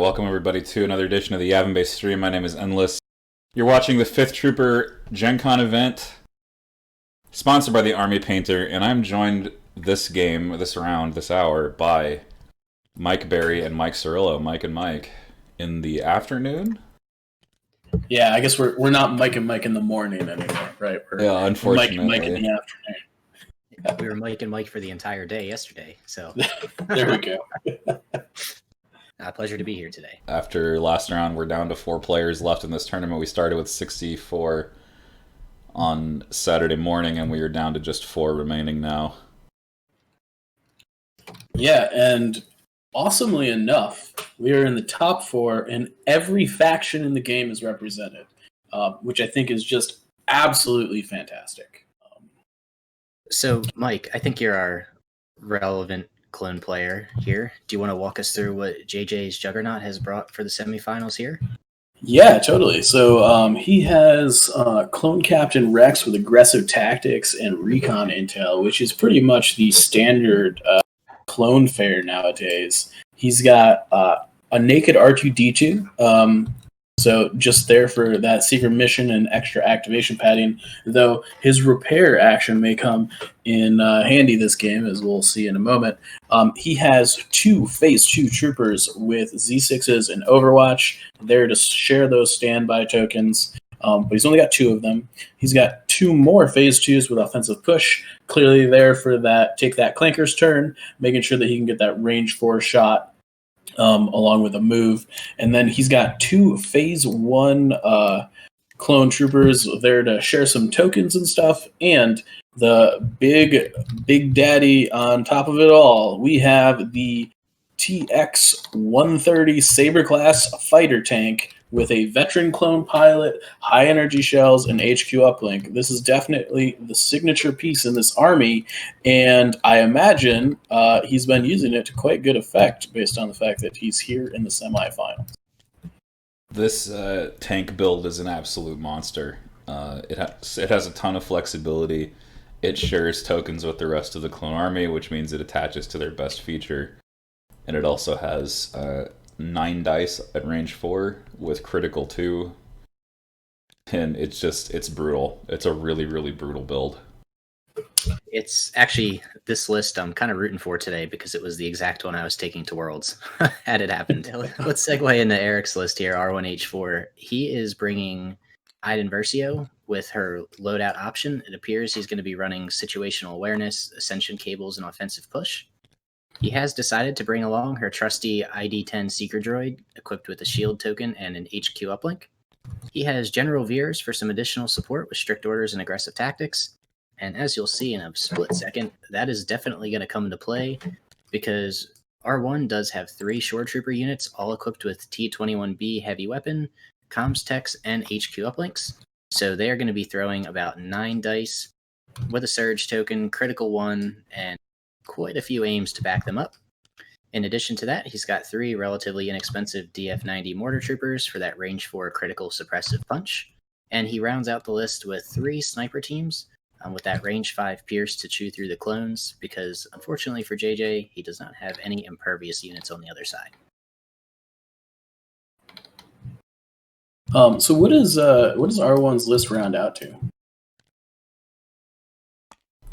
welcome everybody to another edition of the Yavin Base stream. My name is Endless. You're watching the 5th Trooper Gen Con event, sponsored by the Army Painter, and I'm joined this hour, by Mike Berry and Mike Cirillo. Mike and Mike, in the afternoon? Yeah, I guess we're not Mike and Mike in the morning anymore, right? Yeah, unfortunately. Mike in the afternoon. We were Mike and Mike for the entire day yesterday, so there we go. Pleasure to be here today. After last round, we're down to 4 players left in this tournament. We started with 64 on Saturday morning, and we are down to just 4 remaining now. Yeah, and awesomely enough, we are in the top 4, and every faction in the game is represented, which I think is just absolutely fantastic. So, Mike, I think you're our relevant clone player here. Do you want to walk us through what JJ's Juggernaut has brought for the semifinals here? Yeah, totally. So he has Clone Captain Rex with aggressive tactics and recon intel, which is pretty much the standard clone fare nowadays. He's got a naked R2-D2, so just there for that secret mission and extra activation padding, though his repair action may come in handy this game, as we'll see in a moment. He has 2 Phase 2 troopers with Z6s and Overwatch there to share those standby tokens, but he's only got 2 of them. He's got 2 more Phase 2s with offensive push, clearly there for that take that clanker's turn, making sure that he can get that range 4 shot along with a move. And then he's got 2 Phase 1 clone troopers there to share some tokens and stuff. And the big daddy on top of it all, we have the TX-130 Saber class fighter tank with a veteran clone pilot, high energy shells, and HQ uplink. This is definitely the signature piece in this army, and I imagine he's been using it to quite good effect based on the fact that he's here in the semifinals. This tank build is an absolute monster. It has a ton of flexibility. It shares tokens with the rest of the clone army, which means it attaches to their best feature. And it also has 9 dice at range 4 with critical 2. And it's brutal. It's a really, really brutal build. It's actually, this list I'm kind of rooting for today because it was the exact one I was taking to Worlds had it happened. Let's segue into Eric's list here, R1H4. He is bringing Iden Versio with her loadout option. It appears he's going to be running situational awareness, ascension cables, and offensive push. He has decided to bring along her trusty ID-10 Seeker Droid, equipped with a shield token and an HQ uplink. He has General Veers for some additional support with strict orders and aggressive tactics. And as you'll see in a split second, that is definitely going to come into play because R1 does have 3 Shore Trooper units, all equipped with T-21B heavy weapon, comms techs, and HQ uplinks. So they are going to be throwing about 9 dice with a surge token, critical 1, and quite a few aims to back them up. In addition to that, he's got 3 relatively inexpensive DF-90 mortar troopers for that range 4 critical suppressive punch. And he rounds out the list with 3 sniper teams with that range 5 pierce to chew through the clones, because unfortunately for JJ, he does not have any impervious units on the other side. So what does R1's list round out to?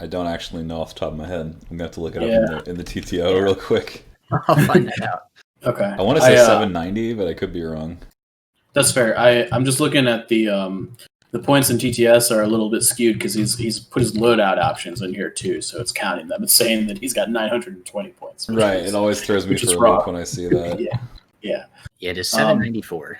I don't actually know off the top of my head. I'm going to have to look it up in the TTO real quick. I'll find that out. Okay. I want to say 790, but I could be wrong. That's fair. I'm just looking at the points in TTS are a little bit skewed because he's put his loadout options in here too, so it's counting them. It's saying that he's got 920 points. Right. It always throws me for a loop when I see that. Yeah. It is 794.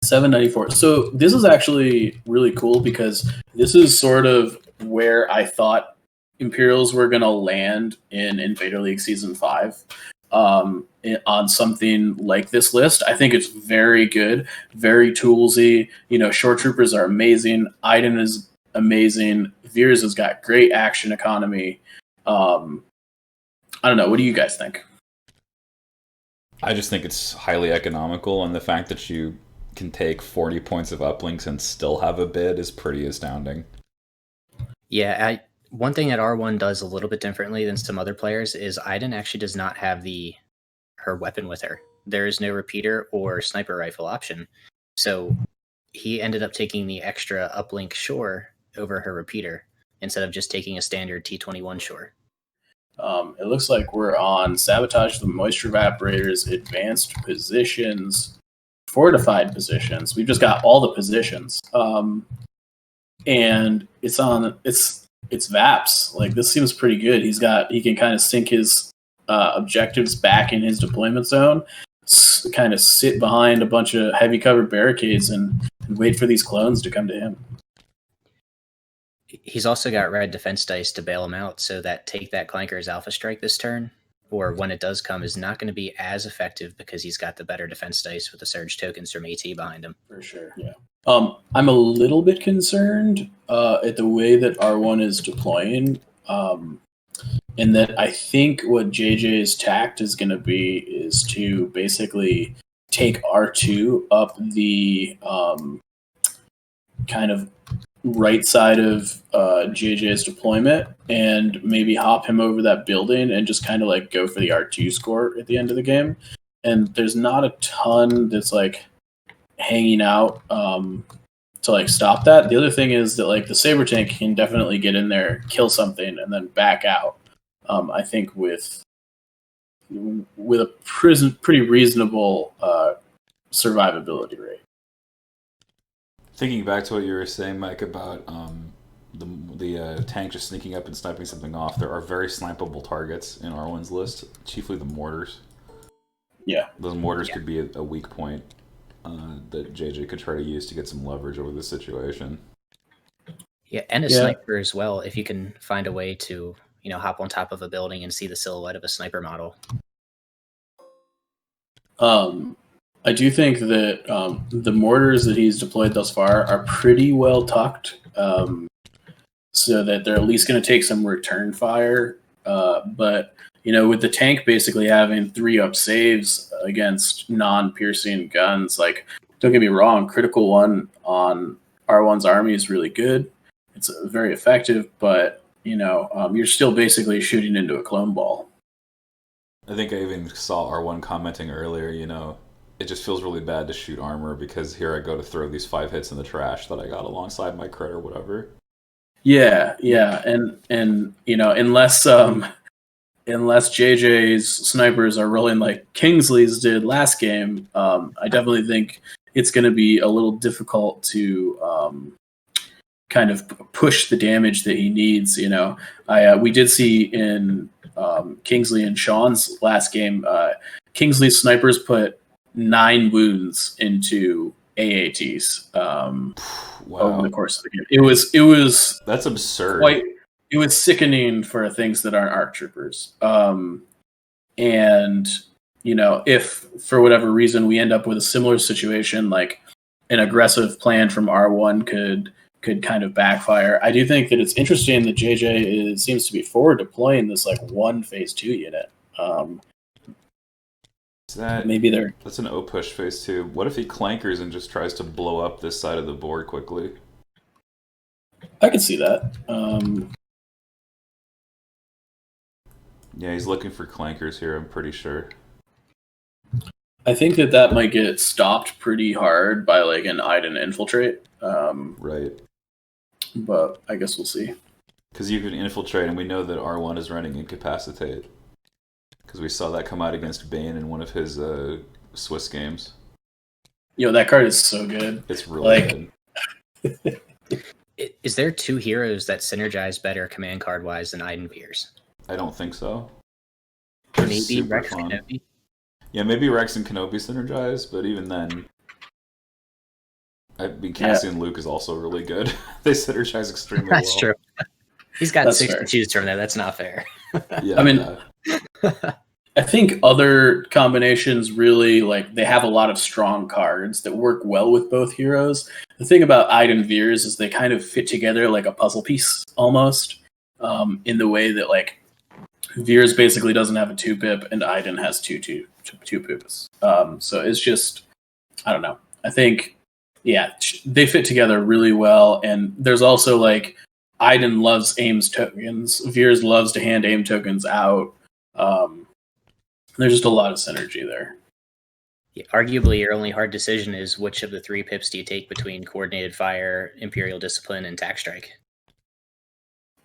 794. So this is actually really cool because this is sort of where I thought Imperials were going to land in Invader League Season 5 on something like this list. I think it's very good, very toolsy. Shore Troopers are amazing. Iden is amazing. Veers has got great action economy. I don't know. What do you guys think? I just think it's highly economical, and the fact that you can take 40 points of uplinks and still have a bid is pretty astounding. Yeah, one thing that R1 does a little bit differently than some other players is Iden actually does not have her weapon with her. there is no repeater or sniper rifle option. So he ended up taking the extra uplink Shore over her repeater instead of just taking a standard T21 Shore. It looks like we're on Sabotage the Moisture Evaporators, Advanced Positions, Fortified Positions. We've just got all the positions. And it's VAPS. Like, this seems pretty good. He can kind of sink his objectives back in his deployment zone, kind of sit behind a bunch of heavy covered barricades and wait for these clones to come to him. He's also got red defense dice to bail him out, so that take that Clanker's Alpha Strike this turn, or when it does come, is not going to be as effective because he's got the better defense dice with the surge tokens from AT behind him. For sure, yeah. I'm a little bit concerned at the way that R1 is deploying, in that I think what JJ's tact is going to be is to basically take R2 up the kind of right side of JJ's deployment and maybe hop him over that building and just kind of like go for the R2 score at the end of the game. And there's not a ton that's like hanging out to like stop that. The other thing is that like the Saber tank can definitely get in there, kill something, and then back out. I think with a pretty reasonable survivability rate. Thinking back to what you were saying, Mike, about the tank just sneaking up and sniping something off, there are very snipable targets in R1's list, chiefly the mortars. Yeah. Those mortars could be a weak point that JJ could try to use to get some leverage over the situation. Yeah, and a sniper as well, if you can find a way to, hop on top of a building and see the silhouette of a sniper model. I do think that the mortars that he's deployed thus far are pretty well tucked, so that they're at least going to take some return fire. But, with the tank basically having 3-up saves against non-piercing guns, like, don't get me wrong, Critical 1 on R1's army is really good. It's very effective, but, you're still basically shooting into a clone ball. I think I even saw R1 commenting earlier, it just feels really bad to shoot armor because here I go to throw these 5 hits in the trash that I got alongside my crit or whatever. Yeah, and unless JJ's snipers are rolling like Kingsley's did last game, I definitely think it's going to be a little difficult to kind of push the damage that he needs. We did see in Kingsley and Sean's last game, Kingsley's snipers put 9 wounds into AATs over the course of the game. It was that's absurd. It was sickening for things that aren't ARC troopers. And if for whatever reason we end up with a similar situation, like an aggressive plan from R1 could kind of backfire. I do think that it's interesting that JJ seems to be forward deploying this like one phase 2 unit. That's an O push phase 2. What if he clankers and just tries to blow up this side of the board quickly? I could see that. Yeah, he's looking for clankers here, I'm pretty sure. I think that might get stopped pretty hard by like an Iden infiltrate. Right. But I guess we'll see. Because you can infiltrate, and we know that R1 is running Incapacitate. Because we saw that come out against Bane in one of his Swiss games. That card is so good. It's really good. Is there 2 heroes that synergize better command card wise than Iden Veers? I don't think so. Maybe Rex Kenobi? Yeah, maybe Rex and Kenobi synergize, but even then, Cassie and Luke is also really good. They synergize extremely well. That's true. He's got 6 to choose from there. That's not fair. Yeah, I mean, I think other combinations really, like, they have a lot of strong cards that work well with both heroes. The thing about Iden Veers is they kind of fit together like a puzzle piece, almost, in the way that, like, Veers basically doesn't have a 2-pip, and Iden has two pips. So it's just, I don't know. I think, they fit together really well, and there's also, like, Iden loves aims tokens. Veers loves to hand aim tokens out. There's just a lot of synergy there. Arguably, your only hard decision is which of the 3 pips do you take between Coordinated Fire, Imperial Discipline, and Tack Strike?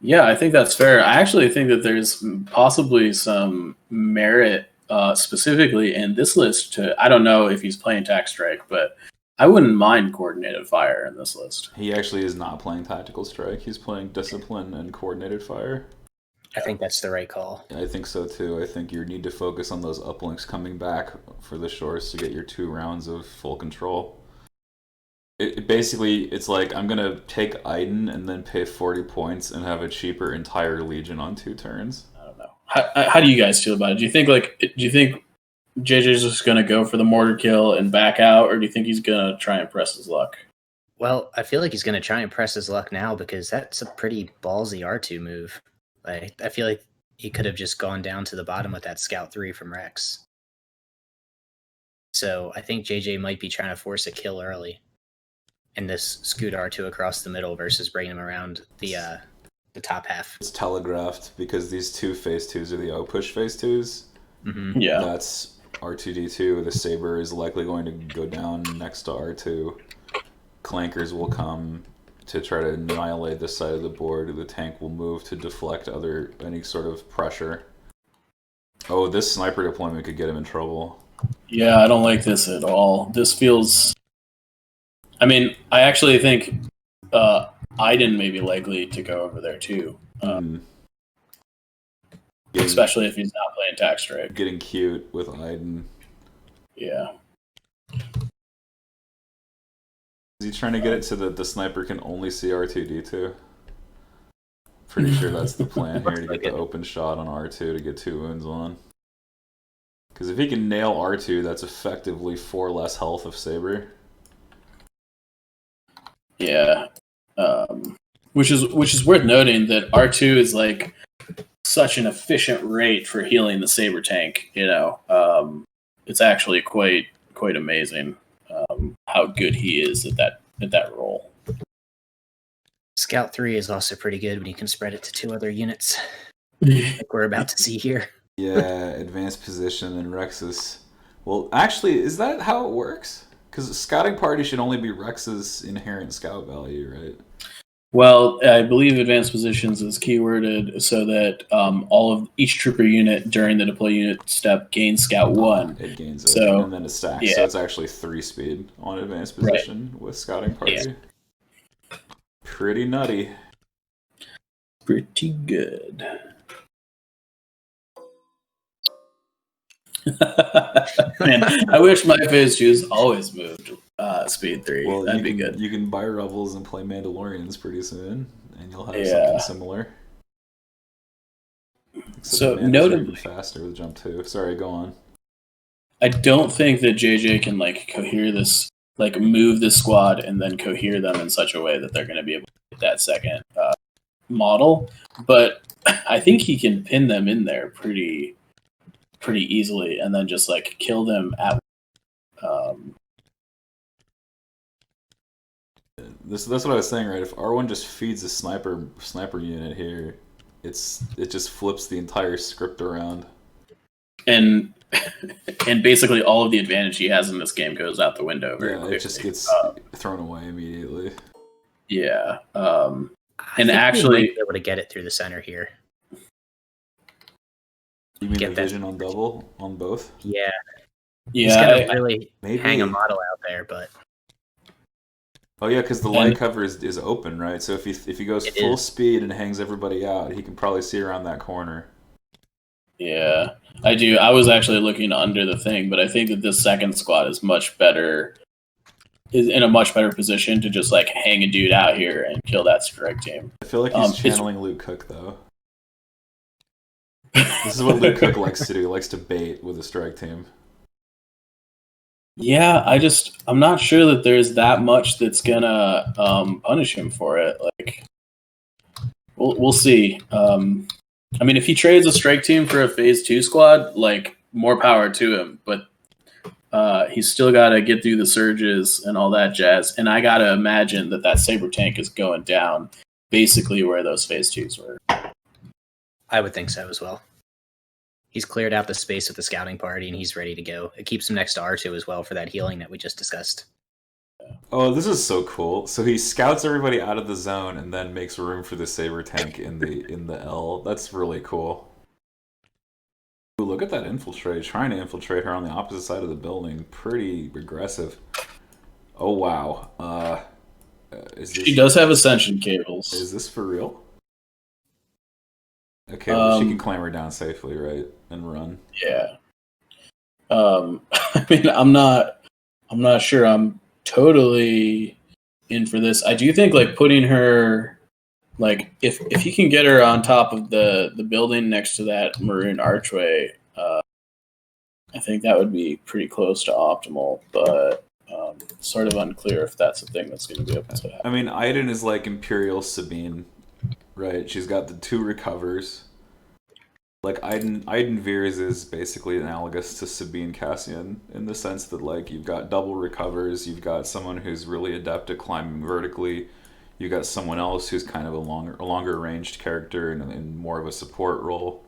Yeah, I think that's fair. I actually think that there's possibly some merit specifically in this list I don't know if he's playing Tack Strike, but I wouldn't mind Coordinated Fire in this list. He actually is not playing Tactical Strike. He's playing Discipline and Coordinated Fire. I think that's the right call. I think so too. I think you need to focus on those uplinks coming back for the shores to get your 2 rounds of full control. Basically, it's like I'm going to take Iden and then pay 40 points and have a cheaper entire Legion on 2 turns. I don't know. How do you guys feel about it? Do you think JJ's just going to go for the mortar kill and back out, or do you think he's going to try and press his luck? Well, I feel like he's going to try and press his luck now because that's a pretty ballsy R2 move. I feel like he could have just gone down to the bottom with that Scout 3 from Rex. So I think JJ might be trying to force a kill early. And this scoot R2 across the middle versus bringing him around the top half. It's telegraphed because these 2 phase 2s are the O-push phase 2s. Mm-hmm. Yeah. That's R2D2. The Saber is likely going to go down next to R2. Clankers will come to try to annihilate this side of the board. The tank will move to deflect any sort of pressure. Oh, this sniper deployment could get him in trouble. Yeah, I don't like this at all. This feels... I mean, I actually think Iden may be likely to go over there too. Especially if he's not playing Tack Strike. Getting cute with Iden. Yeah. Is he trying to get it so that the sniper can only see R2D2? Pretty sure that's the plan here, to get the open shot on R2 to get 2 wounds on. Because if he can nail R2, that's effectively 4 less health of Saber. Yeah. Which is worth noting that R2 is like such an efficient rate for healing the Saber tank, you know. It's actually quite amazing how good he is at that role. Scout 3 is also pretty good when you can spread it to 2 other units, like we're about to see here. Yeah, advanced position and Rex's. Well, actually, is that how it works? Because scouting party should only be Rex's inherent scout value, right? Well, I believe advanced positions is keyworded so that each trooper unit during the deploy unit step gains scout 1. It gains it, so, and then it stacks. Yeah. So it's actually 3 speed on advanced position with scouting party. Yeah. Pretty nutty. Pretty good. Man, I wish my phase 2s always moved speed 3. Well, that'd be good. You can buy Rebels and play Mandalorians pretty soon, and you'll have something similar. Except so notably faster with jump 2. Sorry, go on. I don't think that JJ can cohere this, move this squad and then cohere them in such a way that they're going to be able to get that second model. But I think he can pin them in there pretty easily, and then just kill them at. That's what I was saying, right? If R1 just feeds a sniper unit here, it just flips the entire script around. And basically all of the advantage he has in this game goes out the window very quickly. It just gets thrown away immediately. Yeah. And actually, be able to get it through the center here. You mean the vision on double on both? Yeah. Yeah. He's gonna really hang a model out there, but. Oh yeah, because the light cover is open, right? So if he goes full speed and hangs everybody out, he can probably see around that corner. Yeah, I do. I was actually looking under the thing, but I think that this second squad is in a much better position to just hang a dude out here and kill that strike team. I feel like he's channeling Luke Cook though. This is what Luke Cook likes to do. He likes to bait with a strike team. Yeah, I'm not sure that there's that much that's gonna punish him for it. We'll see. I mean, if he trades a strike team for a phase 2 squad, more power to him. But he's still got to get through the surges and all that jazz. And I got to imagine that Saber tank is going down basically where those phase 2s were. I would think so as well. He's cleared out the space with the scouting party, and he's ready to go. It keeps him next to R2 as well for that healing that we just discussed. Oh, this is so cool. So he scouts everybody out of the zone and then makes room for the saber tank in the L. That's really cool. Ooh, look at that infiltrate. Trying to infiltrate her on the opposite side of the building. Pretty aggressive. Oh, wow. She does have ascension cables. Is this for real? Okay, well, she can clamber down safely, right? And run. Yeah. I mean, I'm not sure I'm totally in for this. I do think like putting her, like if he can get her on top of the building next to that maroon archway, I think that would be pretty close to optimal, but sort of unclear if that's the thing that's going to be able to happen. I mean, Iden is like Imperial Sabine, right? She's got the 2 recovers. Like Iden Veers is basically analogous to Sabine Cassian in the sense that like you've got double recovers, you've got someone who's really adept at climbing vertically, you got someone else who's kind of a longer ranged character in more of a support role.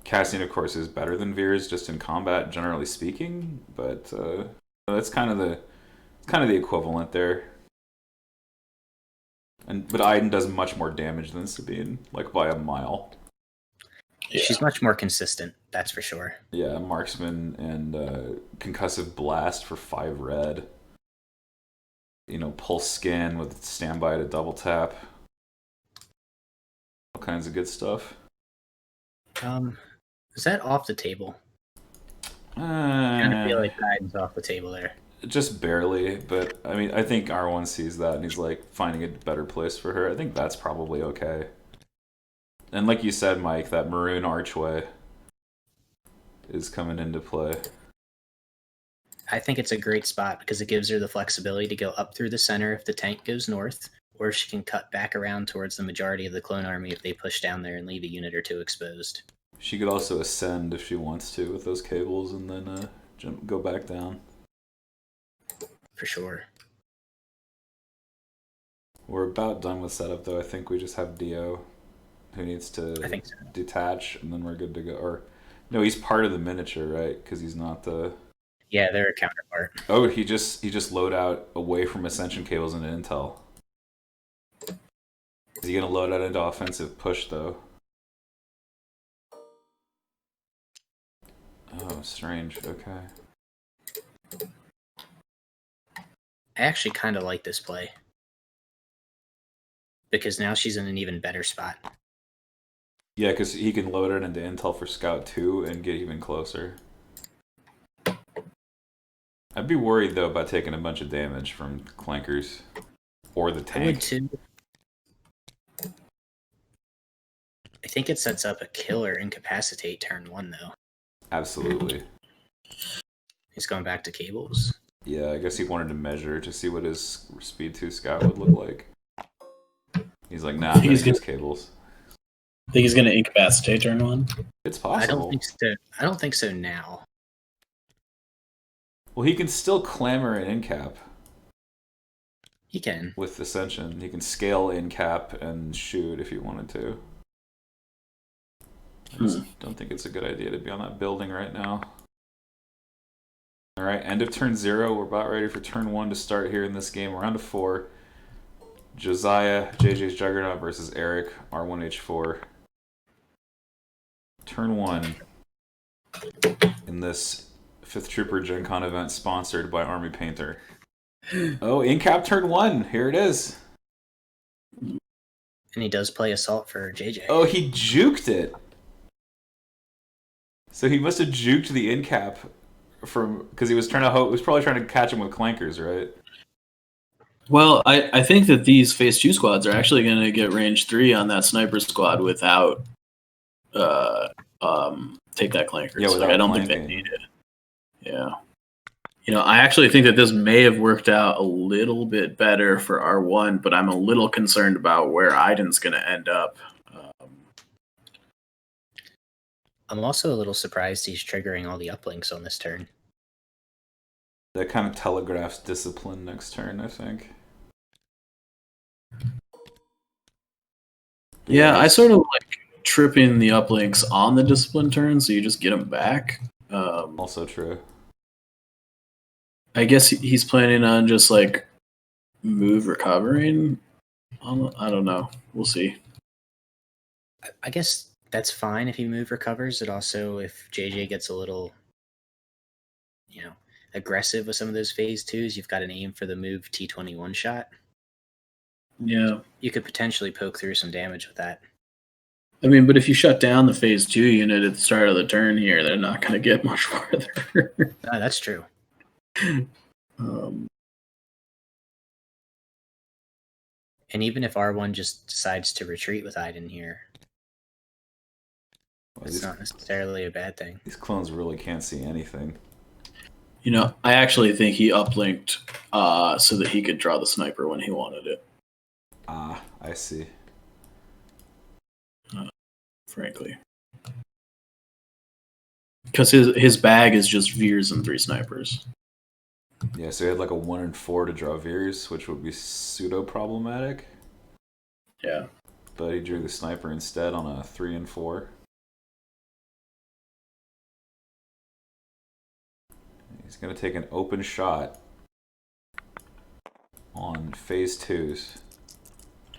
Cassian, of course, is better than Veers just in combat, generally speaking, but that's kind of the equivalent there. But Iden does much more damage than Sabine, like by a mile. Yeah. She's much more consistent, that's for sure. Yeah, marksman and concussive blast for 5 red. You know, pulse scan with standby to double tap. All kinds of good stuff. Is that off the table? I kind of feel like Iden's off the table there. Just barely, but I mean, I think R1 sees that and he's like finding a better place for her. I think that's probably okay. And like you said, Mike, that maroon archway is coming into play. I think it's a great spot because it gives her the flexibility to go up through the center if the tank goes north, or she can cut back around towards the majority of the clone army if they push down there and leave a unit or 2 exposed. She could also ascend if she wants to with those cables and then go back down. For sure. We're about done with setup, though. I think we just have Dio, who needs to detach, and then we're good to go. Or no, he's part of the miniature, right? Because he's not the. Yeah, they're a counterpart. Oh, he just load out away from ascension cables into intel. Is he gonna load out into offensive push though? Oh, strange. Okay. I actually kind of like this play because now she's in an even better spot. Yeah, because he can load it into intel for Scout 2 and get even closer. I'd be worried, though, about taking a bunch of damage from clankers or the tank. I would, too. I think it sets up a killer incapacitate turn 1, though. Absolutely. He's going back to cables. Yeah, I guess he wanted to measure to see what his speed 2 Scout would look like. He's like, nah, he's just cables. Think he's going to incapacitate turn 1? It's possible. I don't think so. I don't think so now. Well, he can still clamor an incap. He can. With Ascension. He can scale incap and shoot if he wanted to. I just don't think it's a good idea to be on that building right now. Alright, end of turn 0. We're about ready for turn 1 to start here in this game. Round of 4. Josiah, JJ's Juggernaut versus Eric, R1H4. Turn 1 in this 5th Trooper Gen Con event sponsored by Army Painter. Oh, incap turn 1. Here it is. And he does play assault for JJ. Oh, he juked it. So he must have juked the incap from because he was trying to was probably trying to catch him with clankers, right? Well, I think that these phase 2 squads are actually going to get range 3 on that sniper squad without take that clankers. Yeah, like, I don't think they need it. Yeah. You know, I actually think that this may have worked out a little bit better for R1, but I'm a little concerned about where Iden's going to end up. I'm also a little surprised he's triggering all the uplinks on this turn. That kind of telegraphs discipline next turn, I think. Yeah, I sort of like tripping the uplinks on the discipline turn, so you just get them back. Also true. I guess he's planning on just like move recovering. I don't know. We'll see. I guess that's fine if you move recovers. It also, if JJ gets a little, aggressive with some of those phase twos, you've got an aim for the move T21 shot. Yeah. You could potentially poke through some damage with that. I mean, but if you shut down the phase 2 unit at the start of the turn here, they're not going to get much farther. That's true. Um, And even if R1 just decides to retreat with Iden here, it's not necessarily a bad thing. These clones really can't see anything. I actually think he uplinked so that he could draw the sniper when he wanted it. Ah, I see. Frankly. Because his bag is just Veers and 3 snipers. Yeah, so he had like a 1 and 4 to draw Veers, which would be pseudo-problematic. Yeah. But he drew the sniper instead on a 3 and 4. He's going to take an open shot on phase 2s.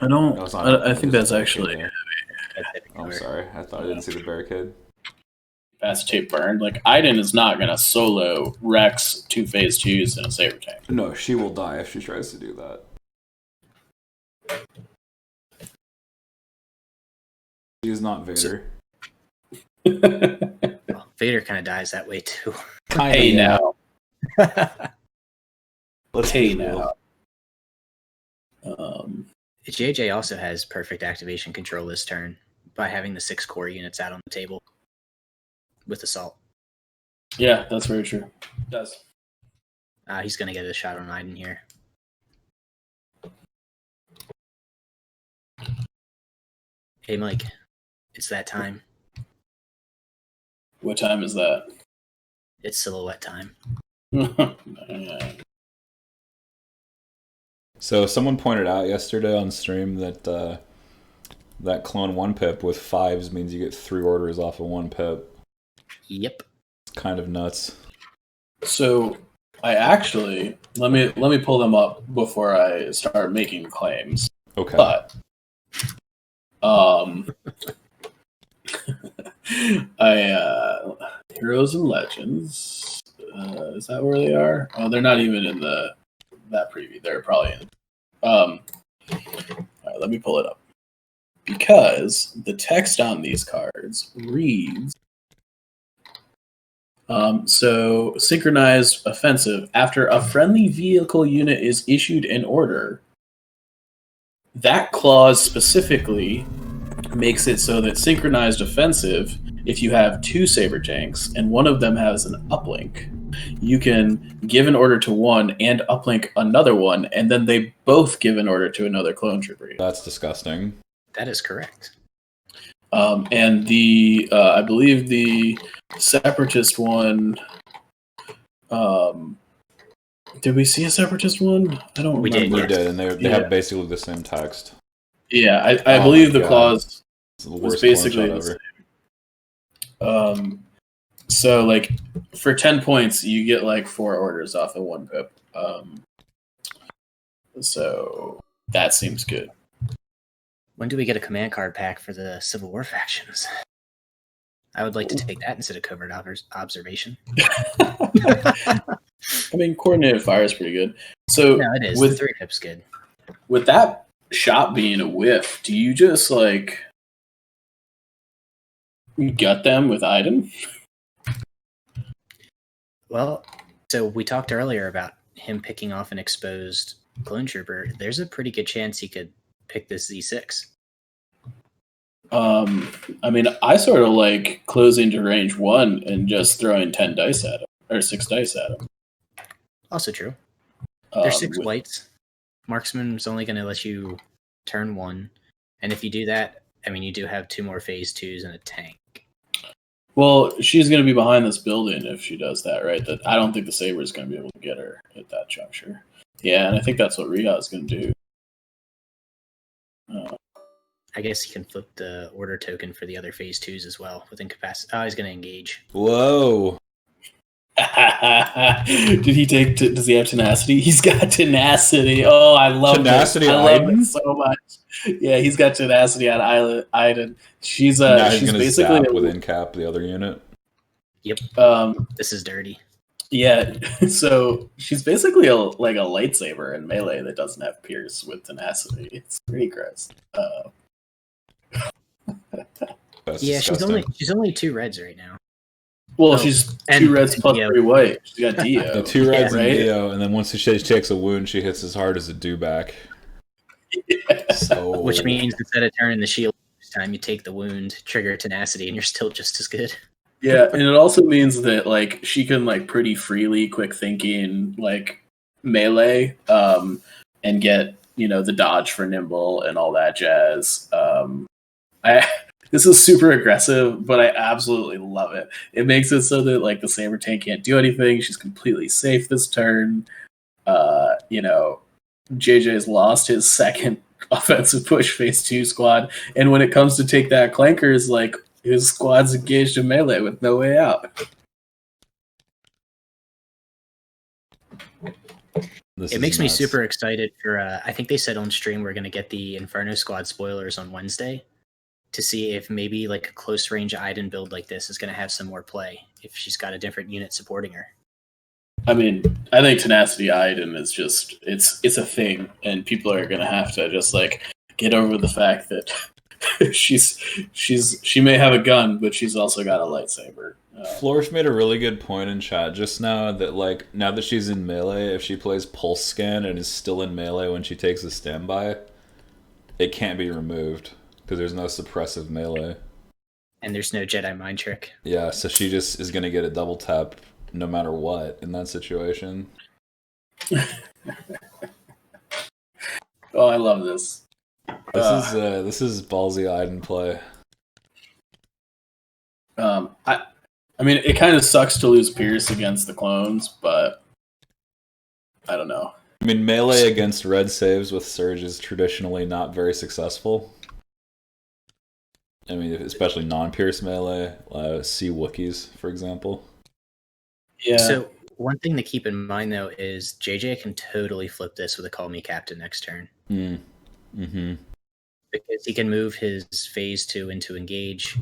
I think that's actually... Oh, I'm sorry. I thought I didn't see the barricade. Acetate burned. Like, Iden is not going to solo Rex 2 phase 2s in a saber tank. No, she will die if she tries to do that. She is not Vader. Well, Vader kind of dies that way too. Hey now. Let's hey now. JJ also has perfect activation control this turn by having the 6 core units out on the table with assault. Yeah, that's very true. It does. He's going to get a shot on Iden here. Hey, Mike. It's that time. What time is that? It's silhouette time. So someone pointed out yesterday on stream that that clone 1 pip with 5s means you get 3 orders off of 1 pip. Yep. It's kind of nuts. So I actually let me pull them up before I start making claims. Okay. But Heroes and Legends. Is that where they are? Oh, they're not even in that preview. They're probably in. All right, let me pull it up because the text on these cards reads. So synchronized offensive. After a friendly vehicle unit is issued an order, that clause specifically makes it so that synchronized offensive, if you have 2 saber tanks and one of them has an uplink, you can give an order to one and uplink another one, and then they both give an order to another clone trooper. That's disgusting. That is correct. And the I believe the separatist one. Did we see a separatist one? I don't remember. We did, and they have basically the same text. Yeah, I believe the clause was basically the same. So like for 10 points, you get like 4 orders off of 1 pip. So that seems good. When do we get a command card pack for the Civil War factions? I would like to take that instead of covert observation. I mean, coordinated fire is pretty good. So no, it is. With the 3 pip's good. With that shot being a whiff, do you just like gut them with Iden? Well, so we talked earlier about him picking off an exposed clone trooper. There's a pretty good chance he could pick this Z6. I mean, I sort of like closing to range 1 and just throwing 10 dice at him, or 6 dice at him. Also true. There's 6 whites. Marksman's only going to let you turn 1. And if you do that, I mean, you do have 2 more phase 2s and a tank. Well, she's going to be behind this building if she does that, right? That I don't think the Saber is going to be able to get her at that juncture. Yeah, and I think that's what Riha is going to do. I guess he can flip the order token for the other phase 2s as well with incapacity. Oh, he's going to engage. Whoa. Did he take? Does he have tenacity? He's got tenacity. Oh, I love Tenacity this. I love Iden? it so much. Yeah, he's got tenacity on Iden. She's Now he's she's gonna basically zap with incap the other unit. Yep. This is dirty. Yeah, so she's basically like a lightsaber in melee that doesn't have pierce with tenacity. It's pretty gross. That's Yeah, disgusting. she's only 2 reds right now. Well, Oh, she's and 2 reds plus Dio. 3 white. She's got Dio. Yeah, 2 reds right? and Dio, and then once she takes a wound, she hits as hard as a dewback. Yeah. So, Which means instead of turning the shield each time you take the wound, trigger tenacity, and you're still just as good. Yeah, and it also means that like she can like pretty freely quick thinking like melee and get, you know, the dodge for nimble and all that jazz. This is super aggressive, but I absolutely love it. It makes it so that like the saber tank can't do anything. She's completely safe this turn. You know, JJ's lost his second offensive push phase 2 squad, and when it comes to take that clankers, like his squad's engaged in melee with no way out. It makes me super excited for. I think they said on stream we're going to get the Inferno Squad spoilers on Wednesday to see if maybe like a close range Iden build like this is going to have some more play if she's got a different unit supporting her. I mean, I think tenacity Iden is just it's a thing, and people are going to have to just like get over the fact that she may have a gun, but she's also got a lightsaber. Flourish made a really good point in chat just now that like now that she's in melee, if she plays pulse scan and is still in melee when she takes a standby, it can't be removed because there's no suppressive melee. And there's no Jedi mind trick. Yeah, so she just is gonna get a double tap no matter what in that situation. Oh, I love this. This is ballsy Iden play. I mean, it kind of sucks to lose Pierce against the clones, but I don't know. I mean, melee against red saves with Surge is traditionally not very successful. I mean, especially non-Pierce melee, see Wookiees, for example. Yeah. So one thing to keep in mind though is JJ can totally flip this with a Call Me Captain next turn. Mm-hmm. Because he can move his phase 2 into engage.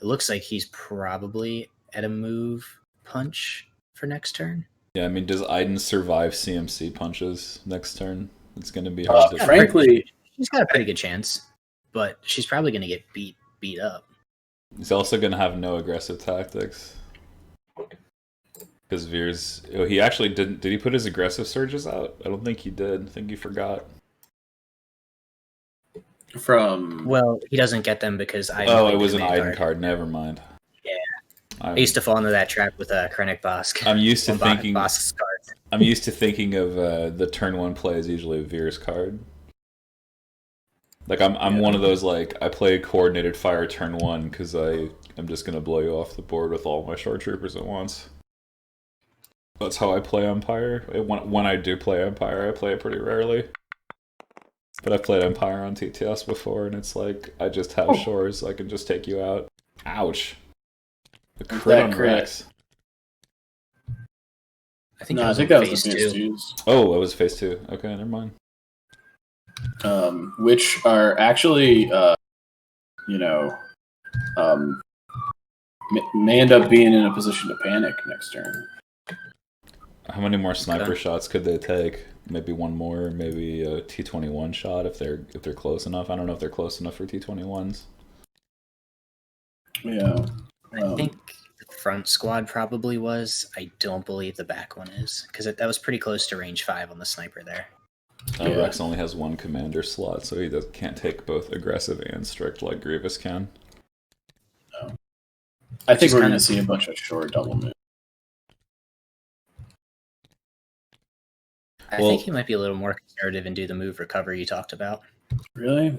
It looks like he's probably at a move punch for next turn. Yeah, I mean, does Iden survive CMC punches next turn? It's going to be hard to... Frankly, she's got a pretty good chance, but she's probably going to get beat up. He's also going to have no aggressive tactics. Because Veer's... Oh, he actually didn't... Did he put his aggressive surges out? I don't think he did. I think he forgot. Well, he doesn't get them because I... Oh, it was an Iden card. Never mind. Yeah. I used to fall into that trap with Krennic Bosk. I'm used to thinking... Bosk's card. I'm used to thinking of the turn 1 play is usually a Veer's card. Like, I'm one of those, like, I play coordinated fire turn 1 because I'm just going to blow you off the board with all my short troopers at once. That's how I play Empire. When I do play Empire, I play it pretty rarely. But I've played Empire on TTS before, and it's like, I just have shores, so I can just take you out. Ouch. The crit on Rex. I think that was phase 2. Oh, it was phase 2. Okay, never mind. Which are actually, may end up being in a position to panic next turn. How many more sniper shots could they take? Maybe one more, maybe a T-21 shot if they're close enough. I don't know if they're close enough for T-21s. Yeah. I think the front squad probably was. I don't believe the back one is, because that was pretty close to range 5 on the sniper there. Rex only has one commander slot, so he can't take both aggressive and strict like Grievous can. No. I think we're going to see a bunch of short double moves. I think he might be a little more conservative and do the move recover you talked about. Really?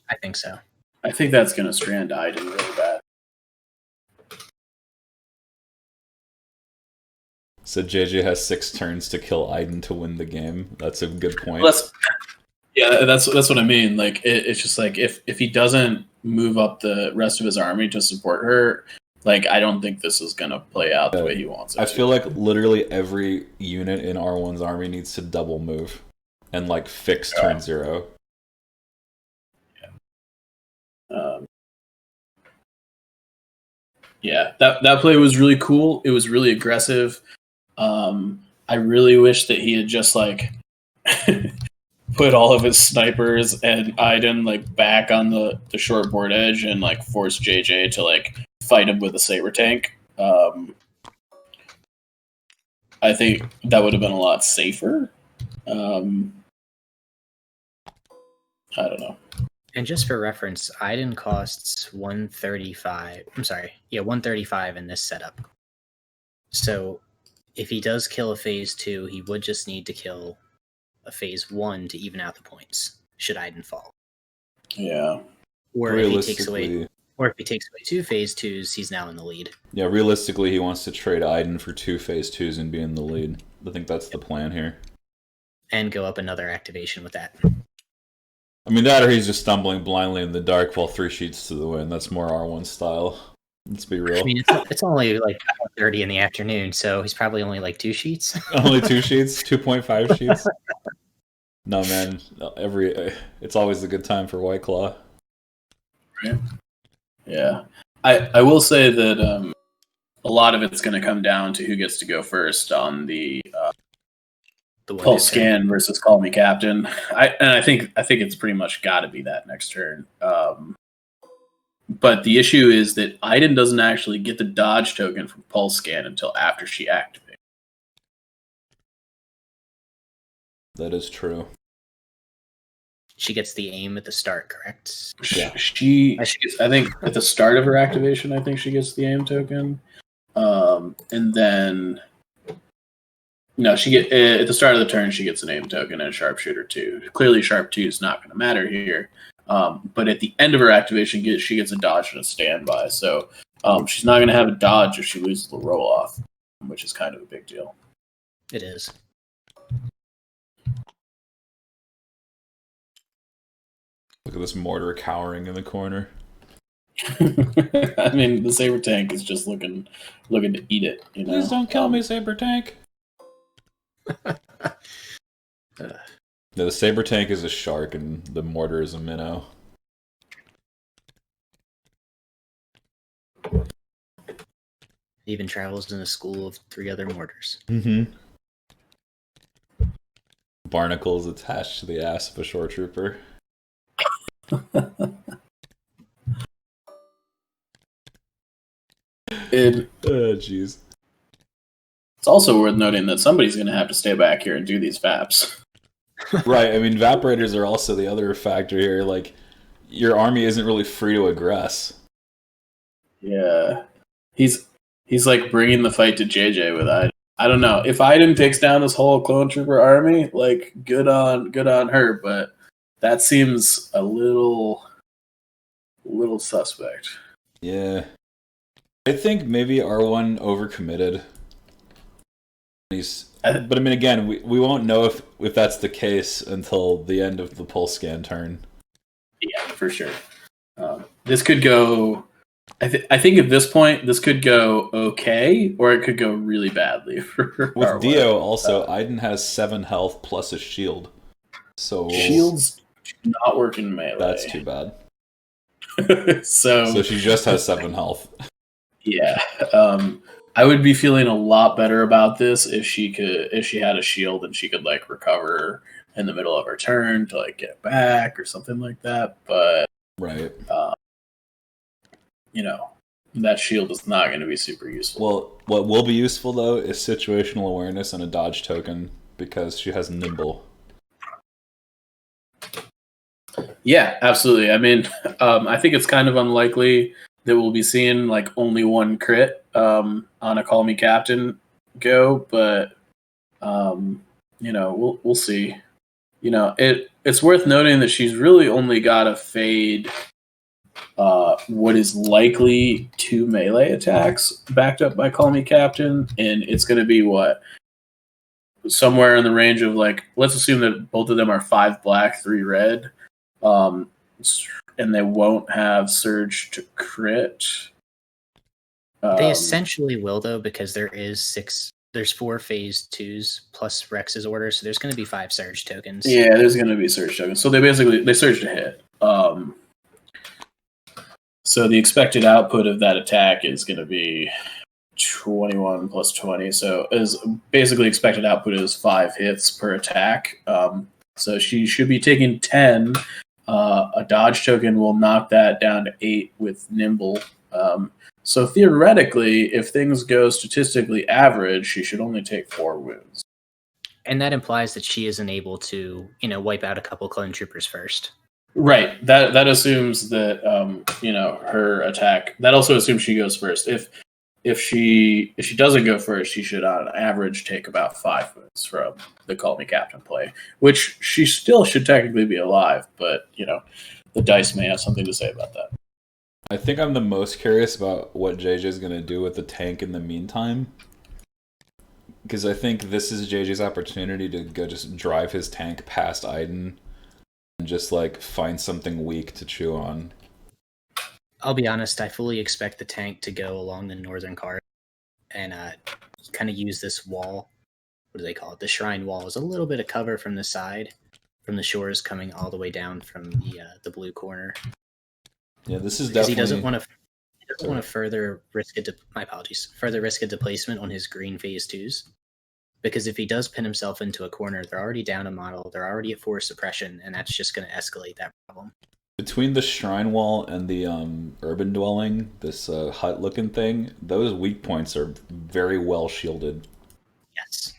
I think so. I think that's going to strand Iden really bad. So JJ has 6 turns to kill Iden to win the game. That's a good point. Yeah, that's what I mean. Like it's just like if he doesn't move up the rest of his army to support her, like I don't think this is gonna play out the way he wants it I to. feel like literally every unit in R1's army needs to double move and like fix turn 0. Um, yeah, that play was really cool. It was really aggressive. I really wish that he had just like put all of his snipers and Iden like back on the short board edge and like force JJ to like fight him with a saber tank. I think that would have been a lot safer. I don't know. And just for reference, Iden costs 135. I'm sorry. Yeah, 135 in this setup. So if he does kill a phase 2, he would just need to kill a phase 1 to even out the points, should Iden fall. Yeah. Or if he takes away 2 phase 2s, he's now in the lead. Yeah, realistically, he wants to trade Iden for 2 phase 2s and be in the lead. I think that's the plan here. And go up another activation with that. I mean, that or he's just stumbling blindly in the dark while 3 sheets to the win. That's more R1 style. Let's be real. I mean, it's only like 30 in the afternoon, so he's probably only like 2 sheets. Only 2 sheets? 2.5 sheets? No, man. It's always a good time for White Claw. Right. Yeah. I will say that a lot of it's going to come down to who gets to go first on the Pulse Scan versus Call Me Captain. I think it's pretty much got to be that next turn. But the issue is that Iden doesn't actually get the dodge token from Pulse Scan until after she activates. That is true. She gets the aim at the start, correct? Yeah. She gets, I think at the start of her activation, I think she gets the aim token. And then she get at the start of the turn she gets an aim token and a sharpshooter 2. Clearly sharp 2 is not going to matter here. But at the end of her activation she gets a dodge and a standby. So she's not going to have a dodge if she loses the roll off, which is kind of a big deal. It is. Look at this mortar cowering in the corner. I mean, the saber tank is just looking to eat it. You know? Please don't kill me, saber tank. No, the saber tank is a shark and the mortar is a minnow. He even travels in a school of 3 other mortars. Mm-hmm. Barnacles attached to the ass of a shore trooper. Jeez. It's also worth noting that somebody's going to have to stay back here and do these VAPs. Right, I mean, Vaporators are also the other factor here. Like, your army isn't really free to aggress. Yeah. He's like bringing the fight to JJ with Iden. I don't know. If Iden takes down this whole clone trooper army, like, good on her, but that seems a little suspect. Yeah. I think maybe R1 overcommitted. But I mean, again, we won't know if that's the case until the end of the pulse scan turn. Yeah, for sure. This could go. I think at this point, this could go okay, or it could go really badly for with R1. Dio. Also, Iden has 7 health plus a shield, so shields do not work in melee. That's too bad. So she just has 7 health. Yeah. I would be feeling a lot better about this if she had a shield and she could like recover in the middle of her turn to like get back or something like that. But right, that shield is not going to be super useful. Well, what will be useful though is situational awareness and a dodge token because she has nimble. Yeah, absolutely. I mean, I think it's kind of unlikely that we'll be seeing like only 1 crit on a Call Me Captain go, but we'll see. It's worth noting that she's really only got to fade what is likely 2 melee attacks backed up by Call Me Captain, and it's going to be what somewhere in the range of like, let's assume that both of them are 5 black, 3 red, and they won't have surge to crit. They essentially will though, because there's 4 phase 2s plus Rex's order, so there's going to be 5 surge tokens. Yeah, there's going to be surge tokens. So they surge to hit. So the expected output of that attack is going to be 21 plus 20. So is basically expected output is 5 hits per attack. So she should be taking 10. A dodge token will knock that down to 8 with nimble. So theoretically, if things go statistically average, she should only take 4 wounds. And that implies that she isn't able to, wipe out a couple clone troopers first. Right. That assumes that her attack. That also assumes she goes first. If she doesn't go first, she should on average take about 5 wounds from the Call Me Captain play, which she still should technically be alive, but the dice may have something to say about that. I think I'm the most curious about what JJ's going to do with the tank in the meantime. Because I think this is JJ's opportunity to go just drive his tank past Iden and just like find something weak to chew on. I'll be honest, I fully expect the tank to go along the northern card and kind of use this wall. What do they call it? The shrine wall is a little bit of cover from the side, from the shores coming all the way down from the blue corner. Yeah, this is because definitely. He doesn't want to further risk a displacement on his green phase 2s. Because if he does pin himself into a corner, they're already down a model, they're already at 4 suppression, and that's just going to escalate that problem. Between the shrine wall and the urban dwelling, this hut-looking thing, those weak points are very well shielded. Yes.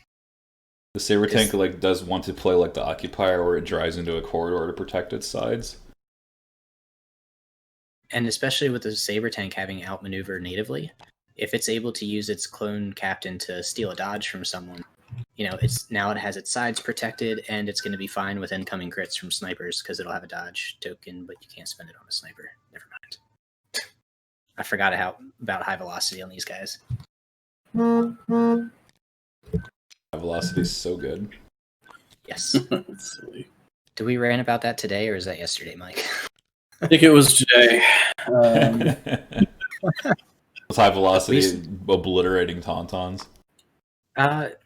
The saber tank does want to play like the occupier, where it drives into a corridor to protect its sides. And especially with the saber tank having outmaneuver natively, if it's able to use its clone captain to steal a dodge from someone, it has its sides protected, and it's going to be fine with incoming crits from snipers because it'll have a dodge token, but you can't spend it on a sniper. Never mind. I forgot about high velocity on these guys. High velocity is so good. Yes. Did we rant about that today, or is that yesterday, Mike? I think it was today. High velocity obliterating tauntauns.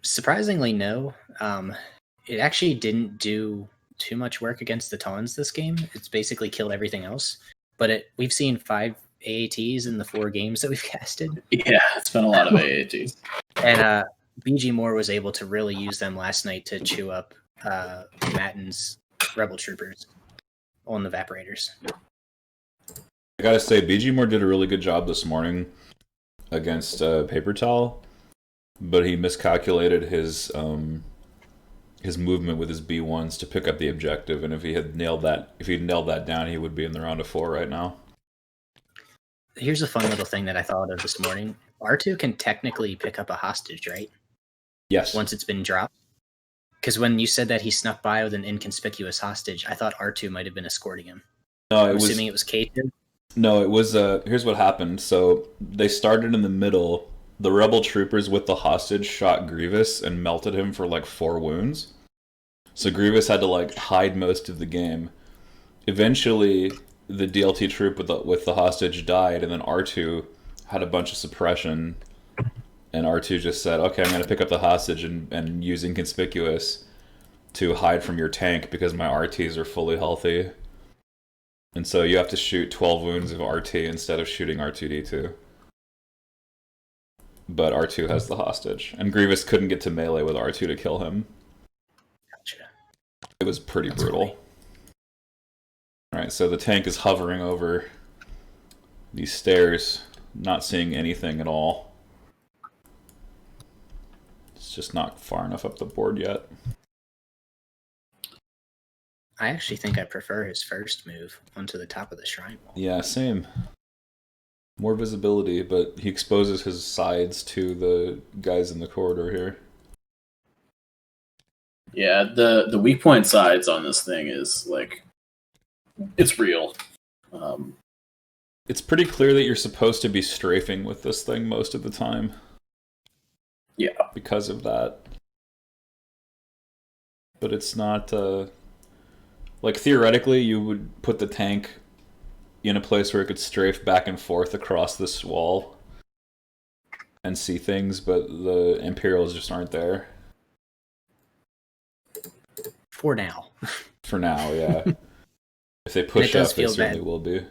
Surprisingly, no. It actually didn't do too much work against the Taunts this game. It's basically killed everything else. But we've seen 5 AATs in the 4 games that we've casted. Yeah, it's been a lot of AATs. And BG Moore was able to really use them last night to chew up Matten's Rebel Troopers on the Evaporators. I gotta say, BG Moore did a really good job this morning against Paper Towel, but he miscalculated his movement with his B1s to pick up the objective, and if he'd nailed that down, he would be in the round of 4 right now. Here's a fun little thing that I thought of this morning. R2 can technically pick up a hostage, right? Yes. Once it's been dropped. Because when you said that he snuck by with an inconspicuous hostage, I thought R2 might have been escorting him. No, assuming it was K2. No, it was. Here's what happened. So they started in the middle. The rebel troopers with the hostage shot Grievous and melted him for like 4 wounds. So Grievous had to hide most of the game. Eventually, the DLT troop with the hostage died, and then R2 had a bunch of suppression. And R2 just said, "Okay, I'm going to pick up the hostage and use inconspicuous to hide from your tank because my RTs are fully healthy." And so you have to shoot 12 wounds of RT instead of shooting R2D2. But R2 has the hostage. And Grievous couldn't get to melee with R2 to kill him. Gotcha. It was pretty brutal. Alright, so the tank is hovering over these stairs, not seeing anything at all. It's just not far enough up the board yet. I actually think I prefer his first move onto the top of the shrine wall. Yeah, same. More visibility, but he exposes his sides to the guys in the corridor here. Yeah, the weak point sides on this thing is it's real. It's pretty clear that you're supposed to be strafing with this thing most of the time. Yeah. Because of that. but it's not. Like, theoretically, you would put the tank in a place where it could strafe back and forth across this wall and see things, but the Imperials just aren't there. For now. For now, yeah. If they push up, they certainly will be.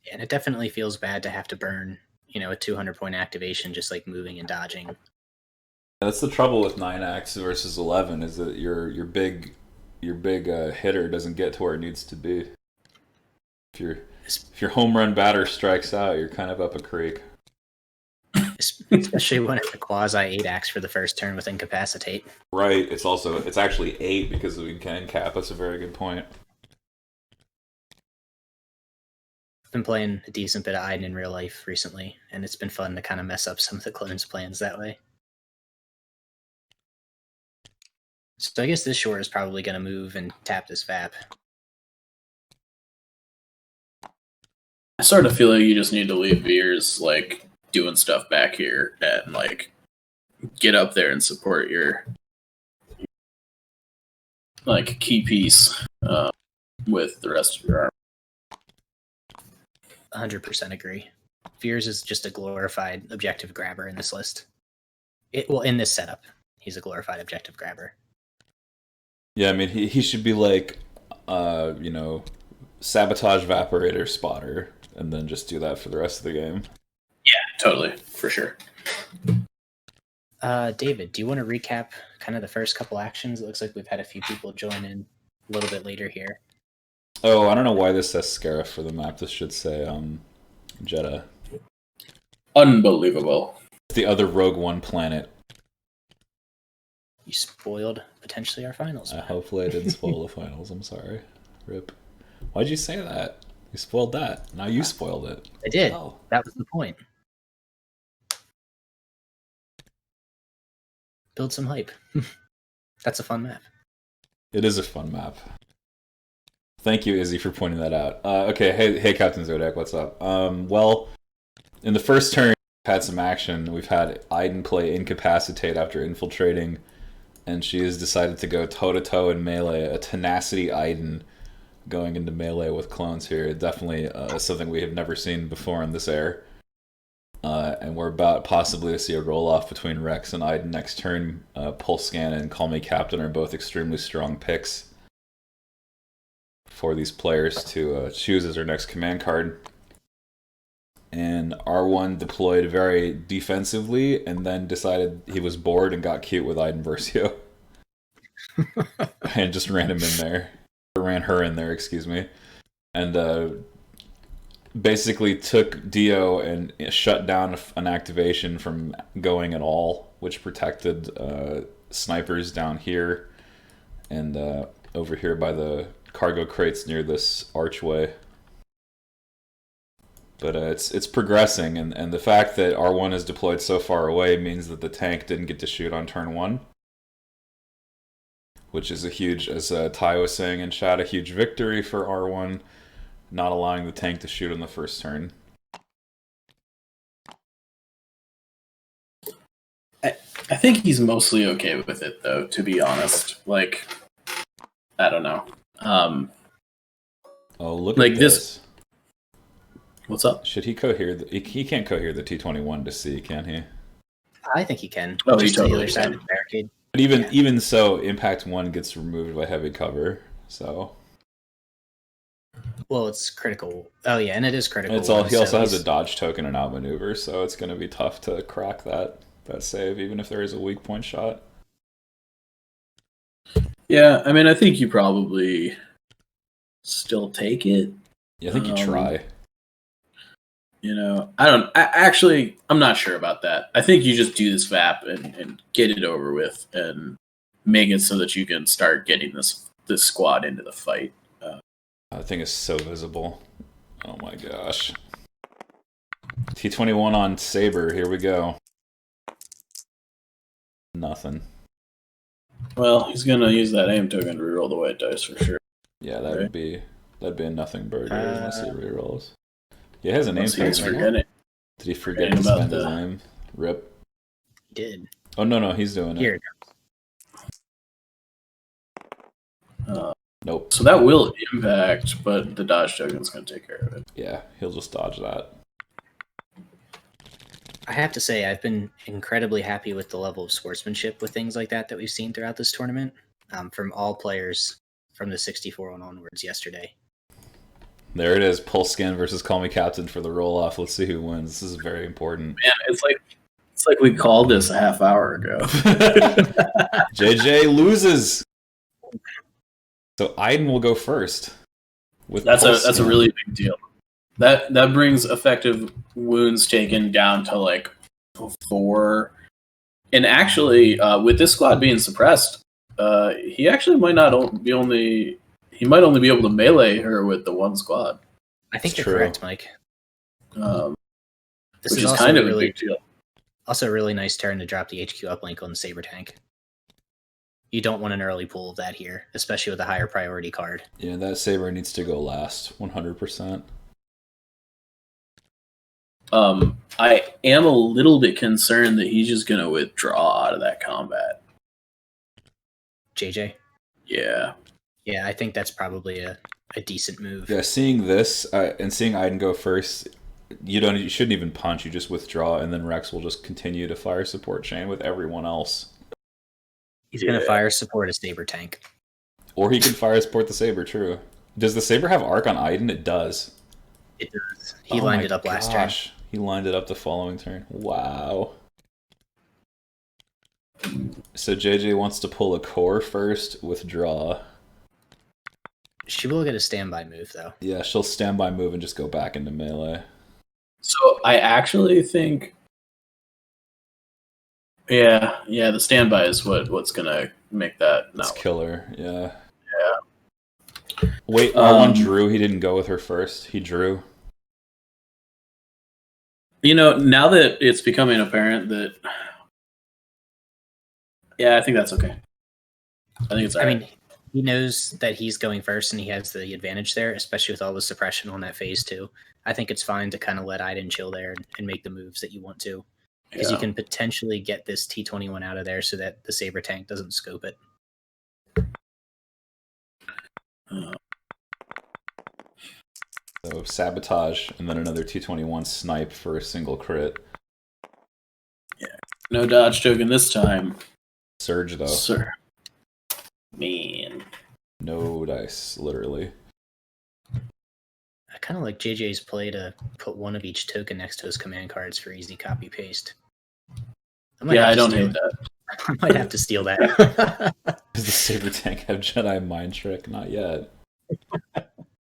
Yeah, and it definitely feels bad to have to burn, a 200-point activation just like moving and dodging. That's the trouble with 9-axe versus 11 is that your big hitter doesn't get to where it needs to be. If your home run batter strikes out, you're kind of up a creek. Especially when it's a quasi 8-axe for the first turn with Incapacitate. Right. It's actually 8 because we can cap. That's a very good point. I've been playing a decent bit of Iden in real life recently, and it's been fun to kind of mess up some of the clones' plans that way. So I guess this shore is probably going to move and tap this VAP. I sort of feel like you just need to leave Veers like doing stuff back here and like get up there and support your like key piece with the rest of your army. 100% agree. Veers is just a glorified objective grabber in this list. In this setup, he's a glorified objective grabber. Yeah, I mean, he should be like, sabotage evaporator spotter, and then just do that for the rest of the game. Yeah, totally, for sure. David, do you want to recap kind of the first couple actions? It looks like we've had a few people join in a little bit later here. Oh, I don't know why this says Scarif for the map. This should say Jeddah. Unbelievable. The other Rogue One planet. You spoiled potentially our finals. Hopefully I didn't spoil the finals. I'm sorry. Rip. Why'd you say that? You spoiled that. Now you spoiled it. I did. Oh. That was the point. Build some hype. That's a fun map. It is a fun map. Thank you, Izzy, for pointing that out. Okay, hey, Captain Zodiac, what's up? Well, in the first turn, we've had some action. We've had Iden play Incapacitate after infiltrating, and she has decided to go toe-to-toe in melee. A Tenacity Iden going into melee with clones here. Definitely something we have never seen before in this era. And we're about possibly to see a roll-off between Rex and Iden next turn. Pulse Scan and Call Me Captain are both extremely strong picks for these players to choose as their next command card. And R1 deployed very defensively and then decided he was bored and got cute with Iden Versio. And just ran him in there. Or ran her in there, excuse me. And basically took Dio and shut down an activation from going at all, which protected snipers down here and over here by the cargo crates near this archway. But it's progressing, and the fact that R1 is deployed so far away means that the tank didn't get to shoot on turn 1, which is a huge, as Ty was saying in chat, a huge victory for R1, not allowing the tank to shoot on the first turn. I think he's mostly okay with it, though, to be honest. Like, I don't know. Oh, look like at this. What's up? Should he cohere? He can't cohere the T-21 to C, can he? I think he can. Oh, just he totally to the other side can. of the barricade. But even so, Impact 1 gets removed by heavy cover, so... Well, it's critical. Oh, yeah, and it is critical. He also has a dodge token and outmaneuver, so it's going to be tough to crack that save, even if there is a weak point shot. Yeah, I mean, I think you probably still take it. Yeah, I think you try. I'm not sure about that. I think you just do this VAP and get it over with and make it so that you can start getting this squad into the fight. That thing is so visible. Oh my gosh. T-21 on Saber, here we go. Nothing. Well, he's gonna use that aim token to reroll the white dice for sure. Yeah, that'd be a nothing burger unless he rerolls. Yeah, he has an aim token. Did he forget to spend his aim? Rip. He did. Oh no, he's doing it. Here. Nope. So that will impact, but the dodge token's going to take care of it. Yeah, he'll just dodge that. I have to say, I've been incredibly happy with the level of sportsmanship with things like that we've seen throughout this tournament, from all players from the 64 on onwards yesterday. There it is, Pulse Scan versus Call Me Captain for the roll-off. Let's see who wins. This is very important. Man, it's like we called this a half hour ago. JJ loses. So Aiden will go first. That's a really big deal. That brings effective wounds taken down to like 4. And actually, with this squad being suppressed, he actually might not be only. He might only be able to melee her with the one squad. I think you're correct, Mike. Which is kind of a big deal. Also, a really nice turn to drop the HQ uplink on the Saber tank. You don't want an early pull of that here, especially with a higher priority card. Yeah, that Saber needs to go last, 100%. I am a little bit concerned that he's just going to withdraw out of that combat. JJ? Yeah. Yeah, I think that's probably a decent move. Yeah, seeing this and seeing Aiden go first, you shouldn't even punch. You just withdraw, and then Rex will just continue to fire support chain with everyone else. He's going to fire support a Saber tank. Or he can fire support the Saber, true. Does the Saber have arc on Aiden? It does. It does. He lined it up last turn. He lined it up the following turn. Wow. So JJ wants to pull a core first, withdraw. She will get a standby move, though. Yeah, she'll standby move and just go back into melee. So I actually think... Yeah, the standby is what's going to make that... It's killer, yeah. Yeah. Wait, R1 drew. He didn't go with her first. He drew. Now that it's becoming apparent that... Yeah, I think that's okay. I think it's all right. I mean, he knows that he's going first and he has the advantage there, especially with all the suppression on that phase 2. I think it's fine to kind of let Aiden chill there and make the moves that you want to. Because you can potentially get this T21 out of there so that the Saber tank doesn't scope it. So sabotage and then another T21 snipe for a single crit. Yeah. No dodge token this time. Surge though. Sir. Man. No dice, literally. I kind of like JJ's play to put one of each token next to his command cards for easy copy paste. I don't hate that. I might have to steal that. Does the Saber tank have Jedi Mind Trick? Not yet.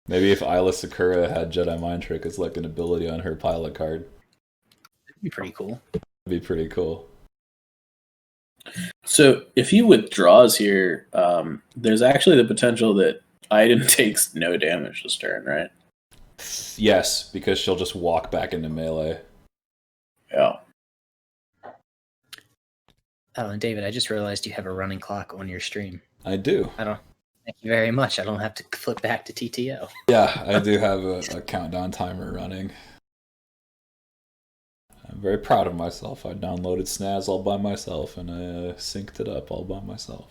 Maybe if Isla Sakura had Jedi Mind Trick as like an ability on her pilot card. That'd be pretty cool. That'd be pretty cool. So if he withdraws here, there's actually the potential that Aiden takes no damage this turn, right? Yes, because she'll just walk back into melee. Yeah. Oh, and David, I just realized you have a running clock on your stream. I do. Thank you very much. I don't have to flip back to TTO. Yeah, I do have a countdown timer running. I'm very proud of myself. I downloaded Snaz all by myself, and I synced it up all by myself.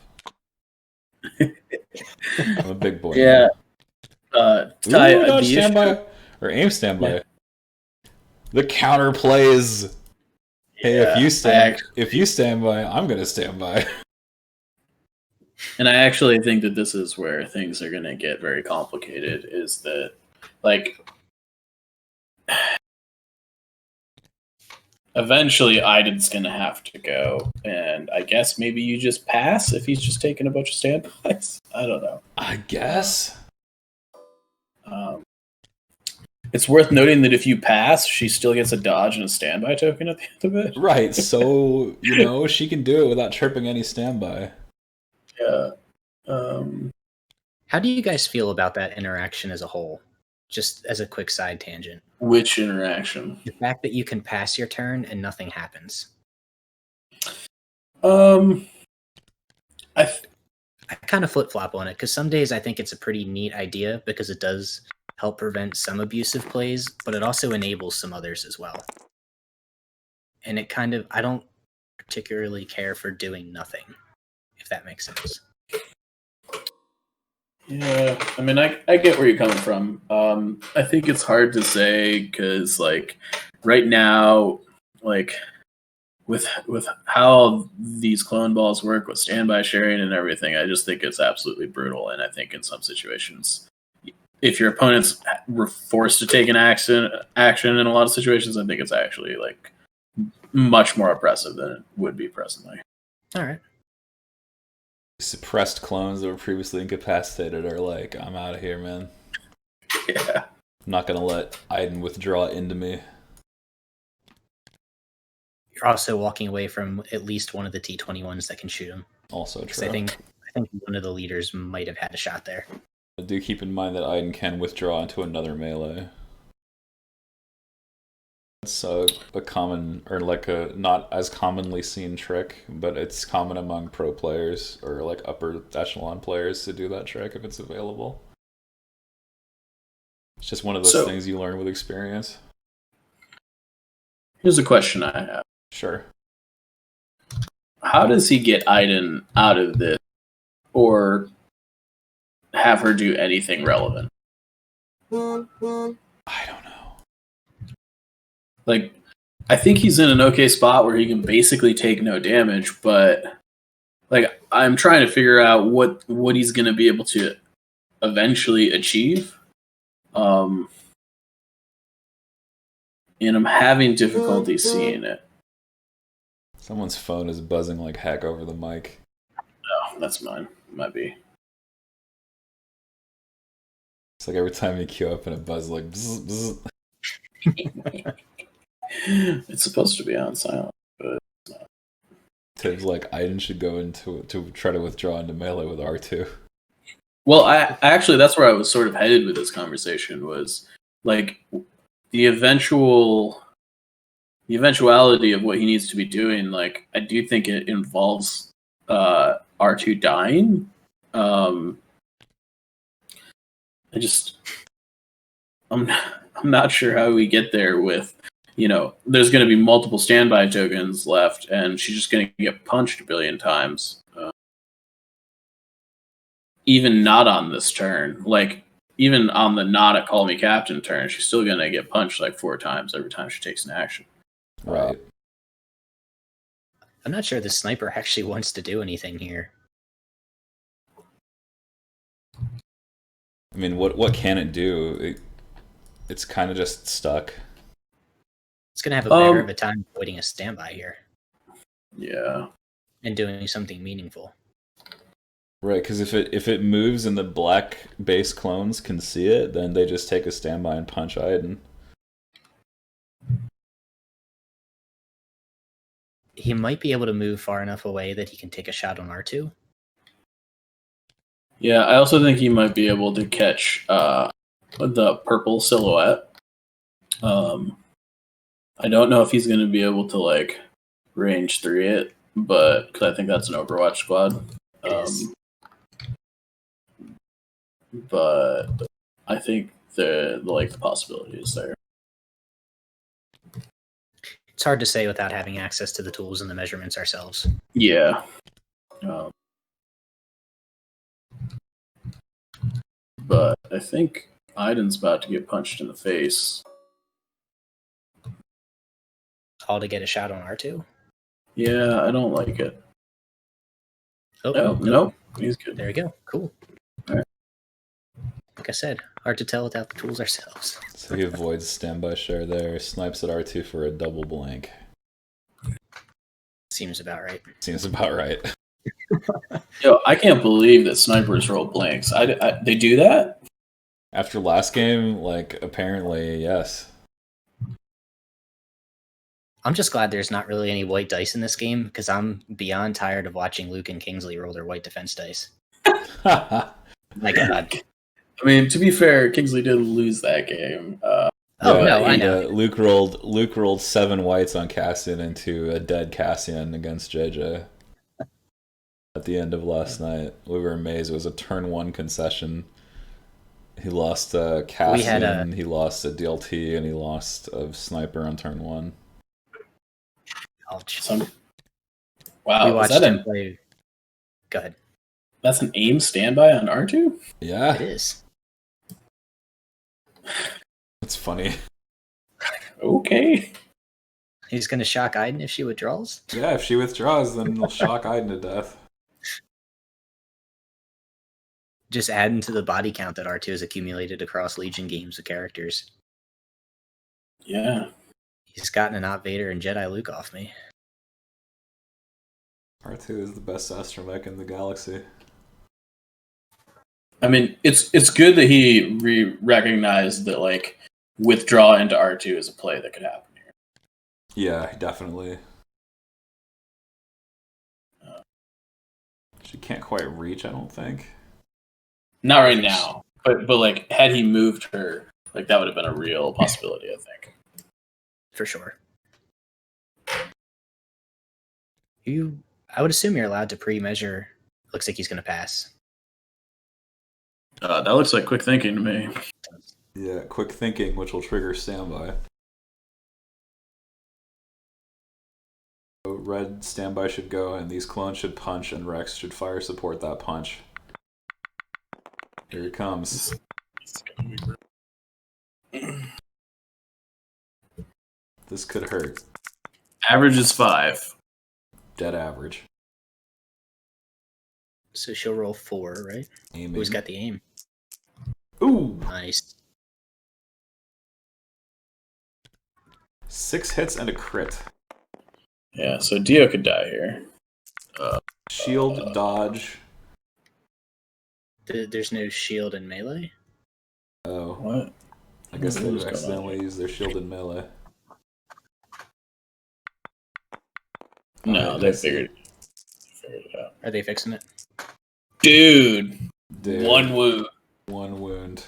I'm a big boy. Yeah. Dodge standby or aim standby. Yeah. The counter plays. Hey, if you stand by, I'm gonna stand by. And I actually think that this is where things are gonna get very complicated. Is that eventually Aiden's gonna have to go, and I guess maybe you just pass if he's just taking a bunch of standbys. I don't know. I guess. It's worth noting that if you pass, she still gets a dodge and a standby token at the end of it. Right, so, she can do it without tripping any standby. Yeah. How do you guys feel about that interaction as a whole? Just as a quick side tangent. Which interaction? The fact that you can pass your turn and nothing happens. I kind of flip-flop on it, because some days I think it's a pretty neat idea because it does help prevent some abusive plays, but it also enables some others as well. And I don't particularly care for doing nothing, if that makes sense. Yeah, I mean, I get where you're coming from. I think it's hard to say because, like, right now, like, with how these clone balls work with standby sharing and everything, I just think it's absolutely brutal. And I think in some situations, if your opponents were forced to take an action in a lot of situations, I think it's actually like much more oppressive than it would be presently. All right. Suppressed clones that were previously incapacitated are like, I'm out of here, man. Yeah. I'm not gonna let Iden withdraw into me. You're also walking away from at least one of the T-21s that can shoot him. Also true. I think one of the leaders might have had a shot there. Do keep in mind that Iden can withdraw into another melee. It's a common, or like a not as commonly seen trick, but it's common among pro players or like upper echelon players to do that trick if it's available. It's just one of those things you learn with experience. Here's a question I have. Sure. How does he get Iden out of this, or have her do anything relevant? I don't know. Like, I think he's in an okay spot where he can basically take no damage, but like I'm trying to figure out what he's going to be able to eventually achieve. And I'm having difficulty seeing it. Someone's phone is buzzing like heck over the mic. Oh, that's mine. Might be. It's like every time you queue up and it buzzes like bzz, bzz. It's supposed to be on silent, but it's not. Tim's like, Iden should go into to try to withdraw into melee with R2. Well, I actually that's where I was sort of headed with this conversation was like the eventuality of what he needs to be doing. Like, I do think it involves R2 dying. I'm not sure how we get there with, there's going to be multiple standby tokens left, and she's just going to get punched a billion times. Even not on this turn, like even on the not a call me captain turn, she's still going to get punched like 4 times every time she takes an action. Right. I'm not sure the sniper actually wants to do anything here. I mean, what can it do? It's kind of just stuck. It's going to have a better of a time avoiding a standby here. Yeah. And doing something meaningful. Right, because if it moves and the black base clones can see it, then they just take a standby and punch Iden. He might be able to move far enough away that he can take a shot on R2. Yeah, I also think he might be able to catch the purple silhouette. I don't know if he's going to be able to like range 3 it, but because I think that's an Overwatch squad. But I think the possibility is there. It's hard to say without having access to the tools and the measurements ourselves. Yeah. But I think Iden's about to get punched in the face. All to get a shot on R2? Yeah, I don't like it. Oh, nope. He's good. There we go. Cool. All right. Like I said, hard to tell without the tools ourselves. So he avoids standby share there, snipes at R2 for a double blank. Seems about right. Seems about right. Yo, I can't believe that snipers roll blanks. They do that? After last game, like, apparently, yes. I'm just glad there's not really any white dice in this game, because I'm beyond tired of watching Luke and Kingsley roll their white defense dice. My God. I mean, to be fair, Kingsley did lose that game. I know. Luke rolled 7 whites on Cassian into a dead Cassian against JJ. At the end of last night, we were amazed. It was a turn 1 concession. He lost Cassian, he lost a DLT, and he lost a sniper on turn 1. Wow, we watched him play. Go ahead. That's an aim standby on R2? Yeah, It is. it's funny. Okay. He's going to shock Iden if she withdraws. Yeah, if she withdraws, then it'll shock Iden to death. Just adding to the body count that R2 has accumulated across Legion games with characters. Yeah. He's gotten an Op Vader and Jedi Luke off me. R2 is the best astromech in the galaxy. I mean, it's good that he recognized that, like, withdraw into R2 is a play that could happen here. Yeah, definitely. She can't quite reach, I don't think. Not right now, but like, had he moved her, like, that would have been a real possibility, I think. For sure. I would assume you're allowed to pre-measure. Looks like he's going to pass. That looks like quick thinking to me. Yeah, quick thinking, which will trigger standby. So red standby should go, and these clones should punch, and Rex should fire support that punch. Here he comes. This could hurt. Average is 5. Dead average. So she'll roll 4, right? Aiming. Who's got the aim? Ooh! Nice. 6 hits and a crit. Yeah, so Dio could die here. Shield, dodge. There's no shield in melee? Oh. What? I guess What they was going accidentally used their shield in melee. No, Okay, they figured it out. Are they fixing it? Dude, Dude, one wound. One wound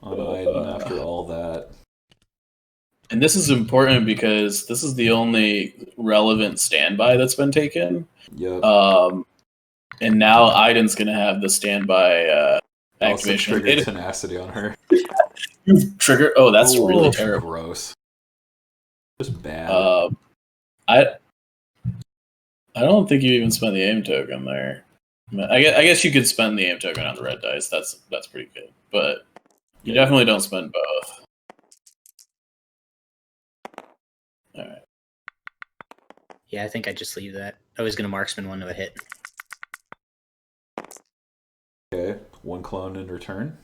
on Iden after all that. And this is important because this is the only relevant standby that's been taken. Yep. And now Aiden's going to have the standby Also activation. triggered tenacity on her. Trigger? Oh, that's really terrible. Gross. Just bad. I don't think you even spent the aim token there. I guess you could spend the aim token on the red dice. That's pretty good. But you definitely don't spend both. All right. Yeah, I think I just leave that. I was going to marksman one to a hit. Okay, 1 clone in return.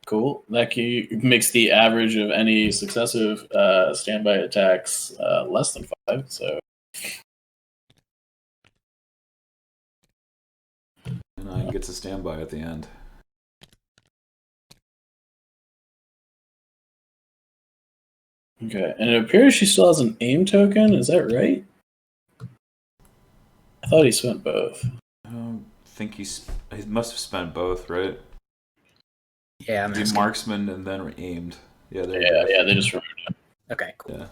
Cool. That key makes the average of any successive standby attacks less than 5. So. And Iden gets a standby at the end. Okay, and it appears she still has an aim token. Is that right? I thought he spent both. I don't think he must have spent both, right? Yeah, I'm He asking. marksman and then aimed. Yeah, Yeah, they just removed it. Okay, cool.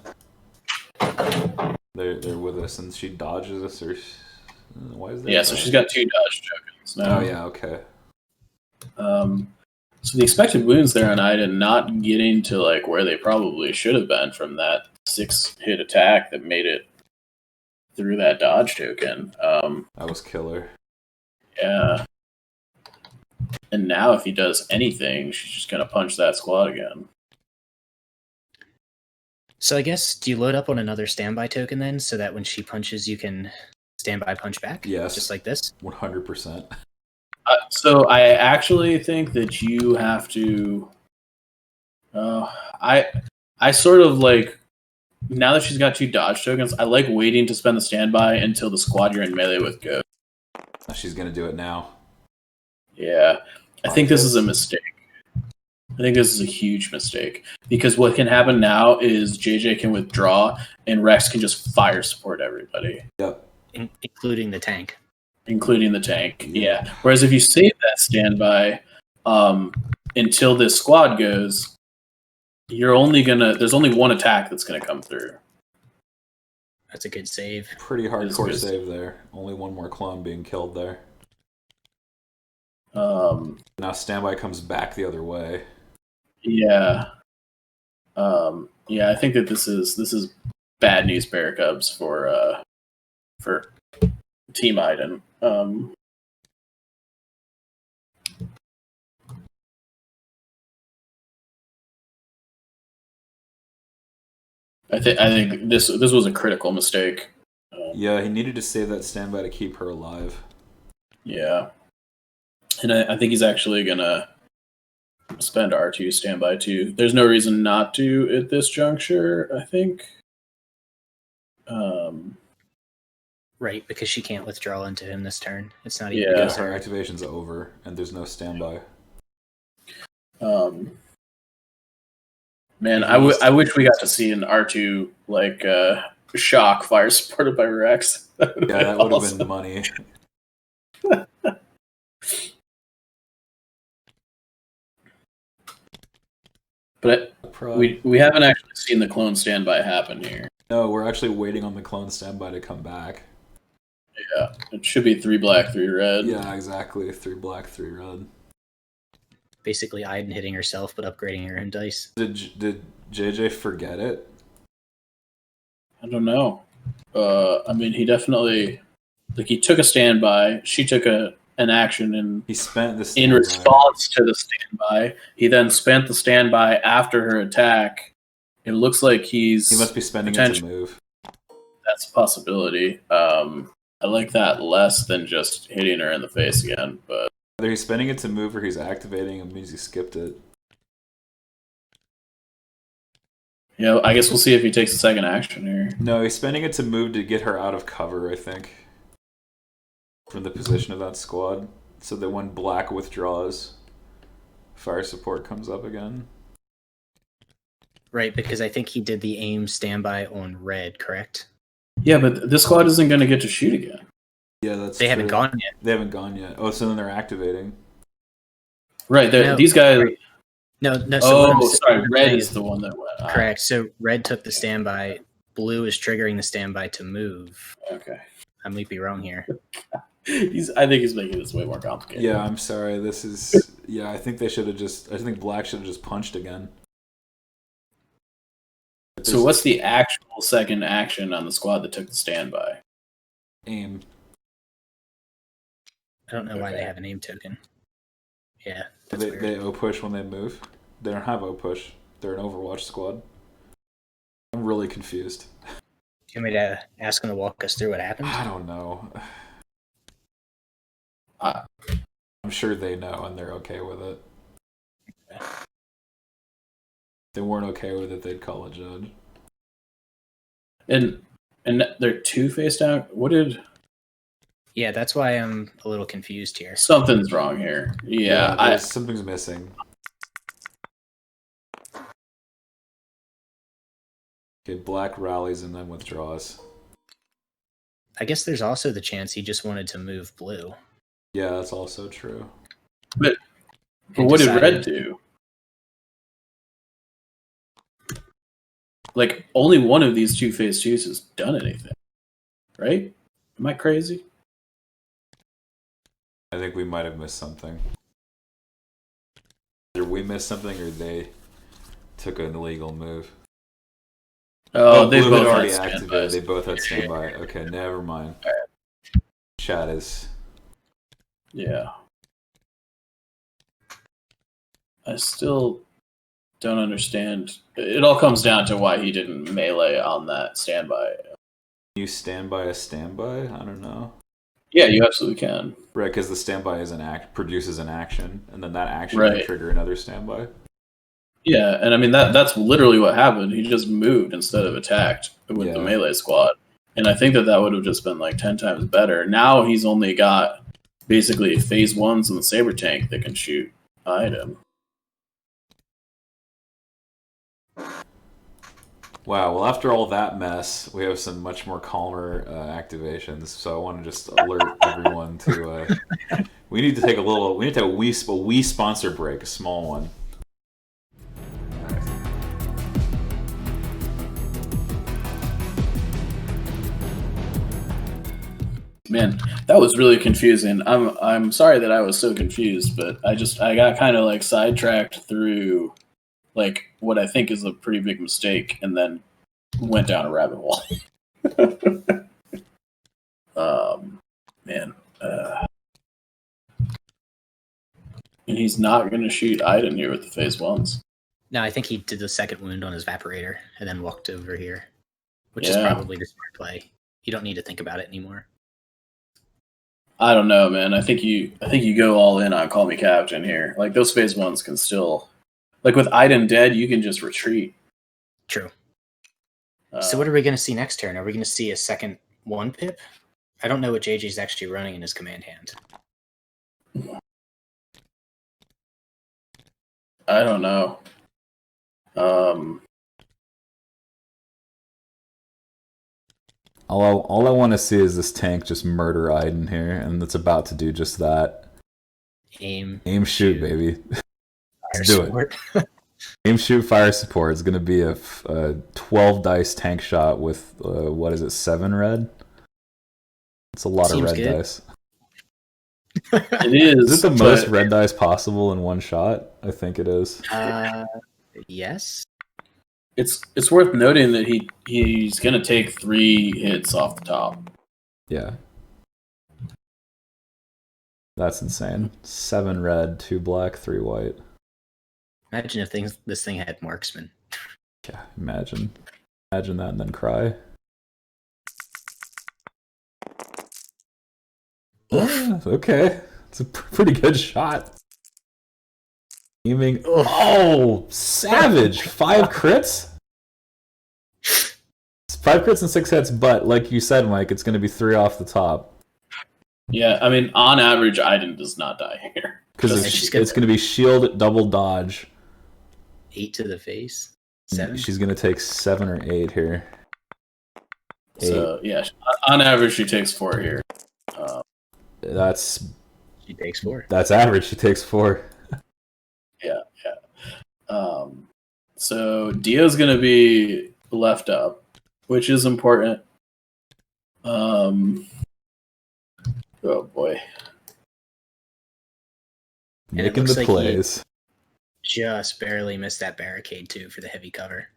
Yeah. They're with us, and she dodges us, or why is that? Yeah, so she's got 2 dodge tokens now. Oh yeah, okay. So the expected wounds there on Iden not getting to like where they probably should have been from that 6-hit attack that made it through that dodge token. That was killer. Yeah. And now if he does anything, she's just gonna punch that squad again. So I guess, do you load up on another standby token then, so that when she punches, you can standby punch back? Yes. Just like this? 100%. So I actually think that you have to. I sort of like, now that she's got 2 dodge tokens, I like waiting to spend the standby until the squad you're in melee with goes. She's gonna do it now. Yeah, I think this is a mistake. I think this is a huge mistake because what can happen now is JJ can withdraw and Rex can just fire support everybody, Yep. Including the tank. including the tank. Yeah. Whereas if you save that standby until this squad goes, there's only one attack that's gonna come through. That's a good save. Pretty hardcore good. save there. Only 1 more clone being killed there. Now standby comes back the other way. Yeah. Yeah, I think that this is bad news, Bear Cubs, for Team Iden. think this was a critical mistake. Yeah, he needed to save that standby to keep her alive. Yeah, and I think he's actually gonna spend R2 standby too. There's no reason not to at this juncture, I think. Right, because she can't withdraw into him this turn. It's not even Because her activation's over and there's no standby. Man, I wish we got to see an R2 like shock fire supported by Rex. Yeah, that would have been money. But we haven't actually seen the clone standby happen here. No, we're actually waiting on the clone standby to come back. Yeah, it should be 3 black, 3 red. Yeah, exactly. 3 black, 3 red. Basically, Iden hitting herself, but upgrading her own dice. Did JJ forget it? I don't know. I mean, he definitely he took a standby. She took an action, and he spent the standby. In response to the standby. He then spent the standby after her attack. It looks like he must be spending it to move. That's a possibility. I like that less than just hitting her in the face again, but whether he's spending it to move or he's activating, it means he skipped it. Yeah, I guess we'll see if he takes a second action here. No, he's spending it to move to get her out of cover, I think. From the position of that squad. So that when black withdraws, fire support comes up again. Right, because I think he did the aim standby on red, correct? Yeah, but this squad isn't going to get to shoot again. Yeah, that's They haven't gone yet. They haven't gone yet. Oh, so then they're activating. Right, these guys... Right. No. So sorry, red is the one that went. Correct. So red took the standby. Blue is triggering the standby to move. Okay. I might be wrong here. I think he's making this way more complicated. Yeah, I'm sorry. This is... Yeah, I think they should have just... I think black should have just punched again. So what's the actual second action on the squad that took the standby? Aim. I don't know why they have an aim token. Yeah, they O-push when they move. They don't have O-push. They're an Overwatch squad. I'm really confused. Do you want me to ask him to walk us through what happened? I don't know. I'm sure they know and they're okay with it. If they weren't okay with it, they'd call a judge. And they're 2 face down? What did... Yeah, that's why I'm a little confused here. Something's wrong here. Yeah, something's missing. Okay, black rallies and then withdraws. I guess there's also the chance he just wanted to move blue. Yeah, that's also true. But what did red do? Like, only one of these 2 phase 2s has done anything. Right? Am I crazy? I think we might have missed something. Either we missed something or they took an illegal move. Oh, they both both already had activated. They both had standby. Okay, never mind. Chat is... Yeah. I still don't understand. It all comes down to why he didn't melee on that standby. You standby a standby? I don't know. Yeah, you absolutely can. Right, because the standby is produces an action, and then that action Right. can trigger another standby. Yeah, and I mean that's literally what happened. He just moved instead of attacked with the melee squad. And I think that would have just been like 10 times better. Now he's only got basically phase 1s and the saber tank that can shoot item. Wow, well after all that mess, we have some much more calmer activations, so I want to just alert everyone to... we need to take a wee sponsor break, a small one. Man, that was really confusing. I'm sorry that I was so confused, but I got kind of like sidetracked through like what I think is a pretty big mistake, and then went down a rabbit hole. Man, and he's not going to shoot Iden here with the phase 1s. No, I think he did the second wound on his Vaporator and then walked over here, which is probably the smart play. You don't need to think about it anymore. I don't know, man. I think you go all in on Call Me Captain here. Like those phase ones can still, like with Iden dead, you can just retreat. True. So what are we going to see next turn? Are we going to see a second 1-pip? I don't know what JJ's actually running in his command hand. I don't know. All I want to see is this tank just murder Iden here, and it's about to do just that. Aim, shoot, baby. Let's do it. Aim, shoot, fire support is going to be a 12 dice tank shot with, 7 red? It's a lot of red dice. It is. Is it the most red dice possible in one shot? I think it is. Yes. It's worth noting that he's going to take 3 hits off the top. Yeah. That's insane. 7 red, 2 black, 3 white. Imagine if this thing had marksman. Yeah, imagine that and then cry. Okay, it's a pretty good shot. Aiming. Oh, savage! 5 crits. 5 crits and 6 hits, but like you said, Mike, it's going to be 3 off the top. Yeah, I mean, on average, Iden does not die here because it's going to be shield, double dodge. 8 to the face. 7. She's going to take 7 or 8 here. 8. So yeah, on average, she takes 4 here. She takes 4. That's average. She takes 4. Yeah. So Dio's going to be left up, which is important. Oh boy. Making the plays. Just barely missed that barricade too for the heavy cover.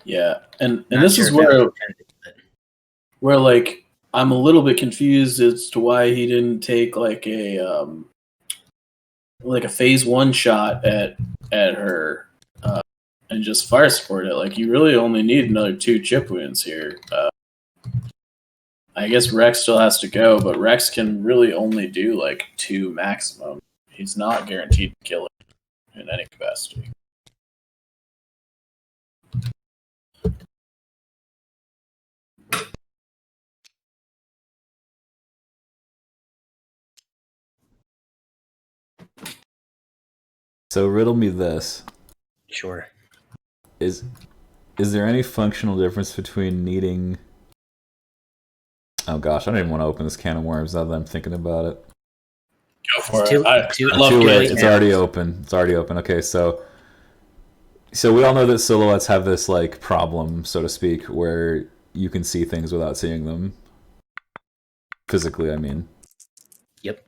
Yeah, and this is where like I'm a little bit confused as to why he didn't take like a phase 1 shot at her and just fire support it. Like you really only need another 2 chip wounds here. I guess Rex still has to go, but Rex can really only do like 2 maximum. He's not guaranteed to kill it in any capacity. So riddle me this. Sure. Is there any functional difference between needing... Oh gosh, I don't even want to open this can of worms now that I'm thinking about it. Go for it. Too late. It's already open. Okay, so we all know that silhouettes have this like problem, so to speak, where you can see things without seeing them. Physically, I mean. Yep.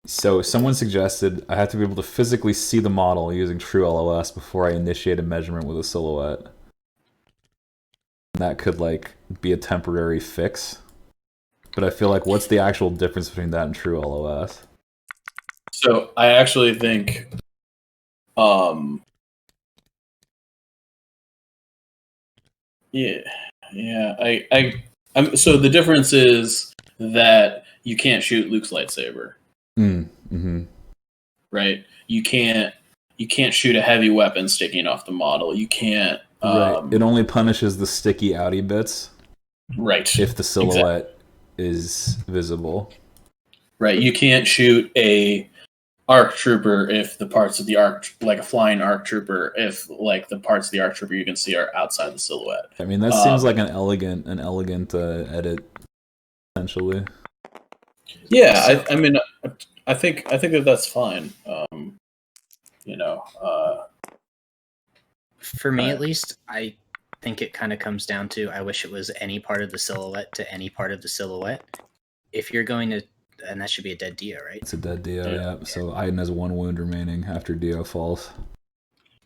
So someone suggested I have to be able to physically see the model using true LOS before I initiate a measurement with a silhouette. That could like be a temporary fix. But I feel like what's the actual difference between that and true LOS? So I actually think so the difference is that you can't shoot Luke's lightsaber. Mm-hmm. Right? You can't shoot a heavy weapon sticking off the model. You can't right. It only punishes the sticky outy bits. Right. If the silhouette is visible. Right. You can't shoot a ARC trooper if the parts of the ARC, like a flying ARC trooper, if like the parts of the ARC trooper you can see are outside the silhouette. I mean, that seems like an elegant edit, essentially. Yeah, I mean, I think that that's fine. For me, at least, I think it kind of comes down to I wish it was any part of the silhouette to any part of the silhouette. If you're going to, and that should be a dead Dio, right? It's a dead Dio, yeah. So Iden has 1 wound remaining after Dio falls.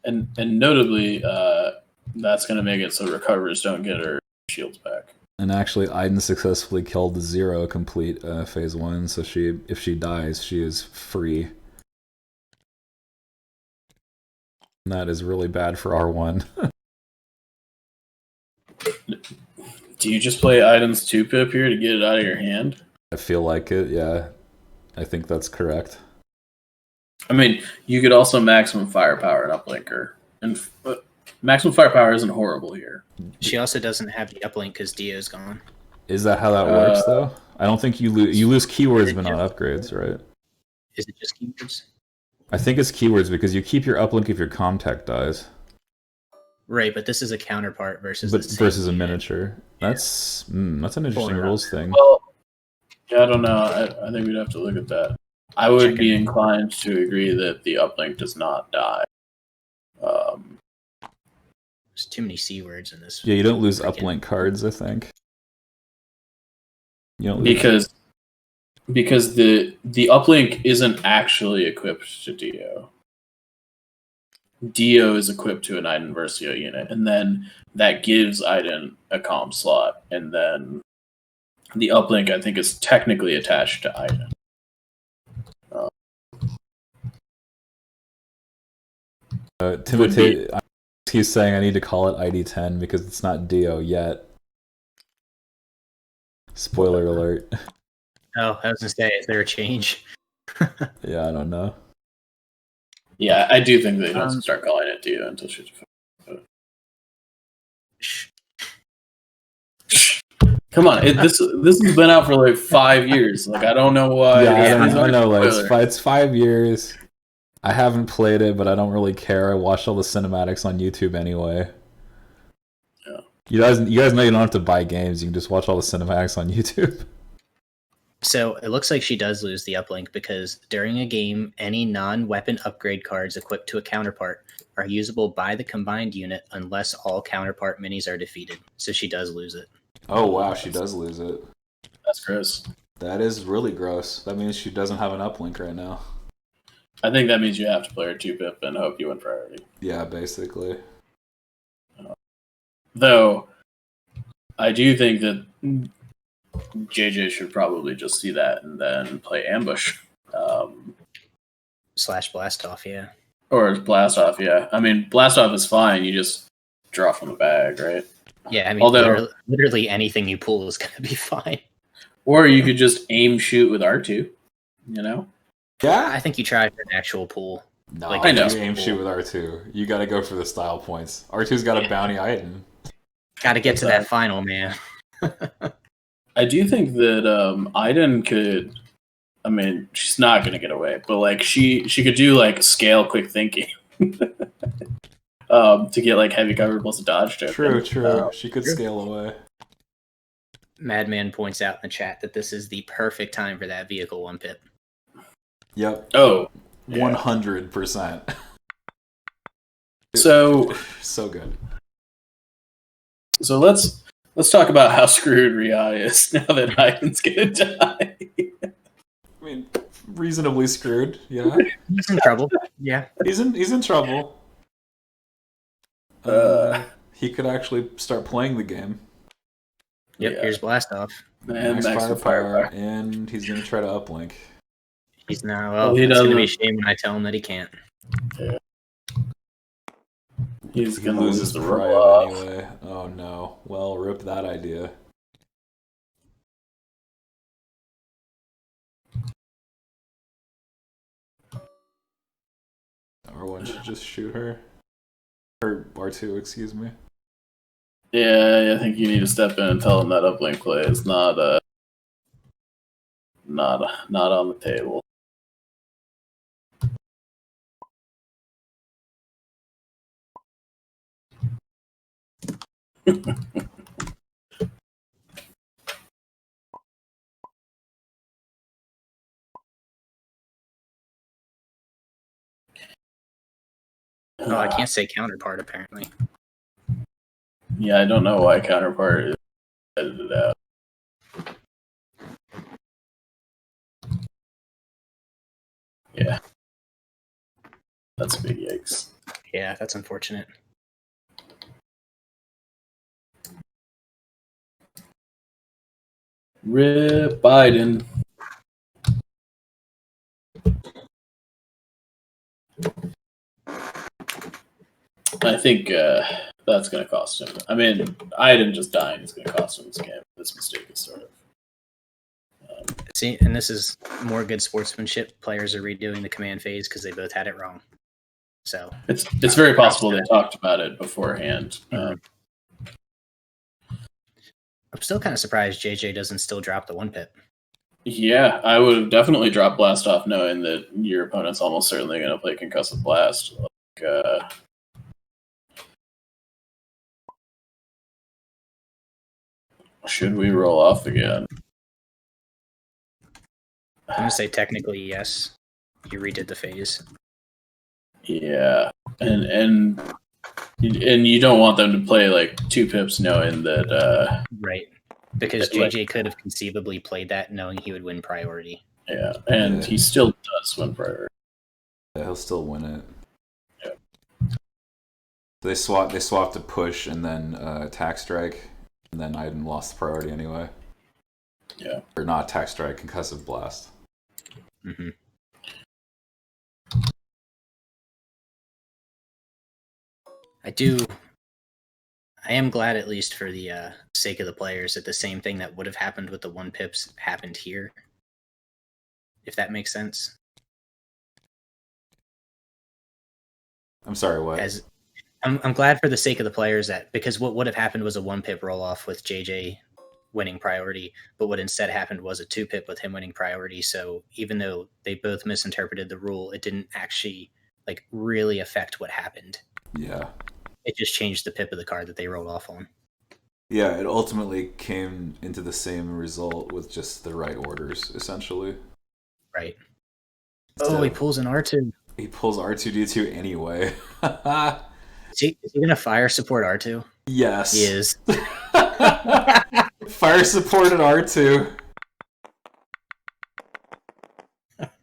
And notably, that's going to make it so recoverers don't get her shields back. And actually, Iden successfully killed the 0 complete phase 1, so if she dies, she is free. That is really bad for R1. Do you just play items 2-pip here to get it out of your hand? I feel like it, yeah. I think that's correct. I mean, you could also maximum firepower an uplinker. And maximum firepower isn't horrible here. She also doesn't have the uplink because Dio's gone. Is that how that works, though? I don't think you lose keywords but not upgrades, right? Is it just keywords? I think it's keywords because you keep your uplink if your comtech dies. Right, but this is a counterpart versus versus a miniature. That's an interesting rules thing. Well, yeah, I don't know. I think we'd have to look at that. I would be inclined to agree that the uplink does not die. There's too many C words in this. Yeah, you don't lose uplink cards, I think. You don't lose because the uplink isn't actually equipped to Dio. Dio is equipped to an Iden Versio unit, and then that gives Iden a comm slot, and then the uplink, I think, is technically attached to Iden. Timothy, he's saying I need to call it ID10 because it's not Dio yet. Spoiler alert. Oh, I was gonna say, is there a change? Yeah, I don't know. Yeah, I do think they don't start calling it Dio until she's. Come on, this has been out for like 5 years. Like I don't know why. Yeah, I know. Like it's 5 years. I haven't played it, but I don't really care. I watched all the cinematics on YouTube anyway. Yeah. You guys know you don't have to buy games. You can just watch all the cinematics on YouTube. So it looks like she does lose the uplink because during a game, any non-weapon upgrade cards equipped to a counterpart are usable by the combined unit unless all counterpart minis are defeated. So she does lose it. Oh wow, she does lose it. That's gross. That is really gross. That means she doesn't have an uplink right now. I think that means you have to play her 2-pip and hope you win priority. Yeah, basically. Though, I do think that JJ should probably just see that and then play ambush. Slash blast off, yeah. Or blast off, yeah. I mean, blast off is fine. You just draw from the bag, right? Yeah, I mean, literally anything you pull is going to be fine. Or you could just aim shoot with R2, you know? Yeah, I think you try for an actual pool. No, I know. You aim shoot with R2. You got to go for the style points. R2's got a bounty item. Got to get to that final, man. I do think that Iden could. I mean, she's not going to get away, but like she could do like scale quick thinking to get like heavy cover plus a dodge token. True. She could scale away. Madman points out in the chat that this is the perfect time for that vehicle 1-pip. Yep. Oh, 100%. So good. So let's talk about how screwed Ria is now that Iden's gonna die. I mean, reasonably screwed. Yeah. He's in trouble. Yeah. He's in trouble. He could actually start playing the game. Yep. Yeah. Here's blast off. And max firepower, and he's gonna try to uplink. He's now. Well, it's gonna be a shame when I tell him that he can't. Yeah. He's gonna lose his prio anyway. Oh no. Well, rip that idea. R1 should just shoot her. Or R2, excuse me. Yeah, I think you need to step in and tell him that uplink play is not on the table. Oh, I can't say counterpart apparently. Yeah, I don't know why counterpart is edited out. Yeah. That's a big yikes. Yeah, that's unfortunate. Rip Biden. I think that's going to cost him. I mean, Iden just dying is going to cost him this game. This mistake is sort of. See, and this is more good sportsmanship. Players are redoing the command phase because they both had it wrong. So it's very possible they talked about it beforehand. I'm still kind of surprised JJ doesn't still drop the 1-pip. Yeah, I would have definitely dropped Blast off knowing that your opponent's almost certainly going to play Concussive Blast. Should we roll off again? I'm going to say technically yes. You redid the phase. Yeah, and you don't want them to play like 2 pips knowing that. Right, because JJ could have conceivably played that knowing he would win priority. Yeah, and he still does win priority. Yeah, he'll still win it. Yeah. They swapped to push and then attack strike, and then Iden lost the priority anyway. Yeah, or not attack strike, concussive blast. Mm-hmm. I am glad, at least for the sake of the players, that the same thing that would have happened with the 1-pips happened here. If that makes sense. I'm sorry, what? I'm glad for the sake of the players that, because what would have happened was a 1-pip roll off with JJ winning priority, but what instead happened was a 2-pip with him winning priority. So even though they both misinterpreted the rule, it didn't actually really affect what happened. Yeah. It just changed the pip of the card that they rolled off on. Yeah, it ultimately came into the same result with just the right orders, essentially. Right. So, he pulls an R2. He pulls R2D2 anyway. Is he going to fire support R2? Yes. He is. Fire supported R2.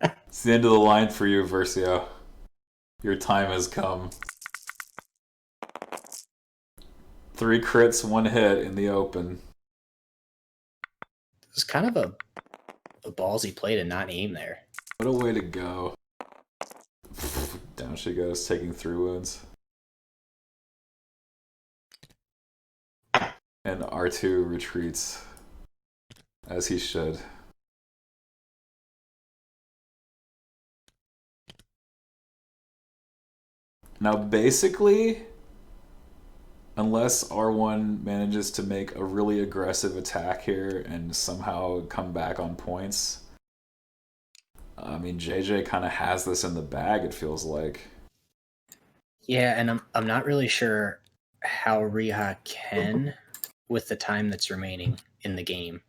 It's the end of the line for you, Versio. Your time has come. 3 crits, 1 hit in the open. It's kind of a ballsy play to not aim there. What a way to go. Down she goes, taking 3 wounds. And R2 retreats. As he should. Now basically, unless R1 manages to make a really aggressive attack here and somehow come back on points, I mean, JJ kind of has this in the bag, it feels like. Yeah, and I'm not really sure how Riha can with the time that's remaining in the game.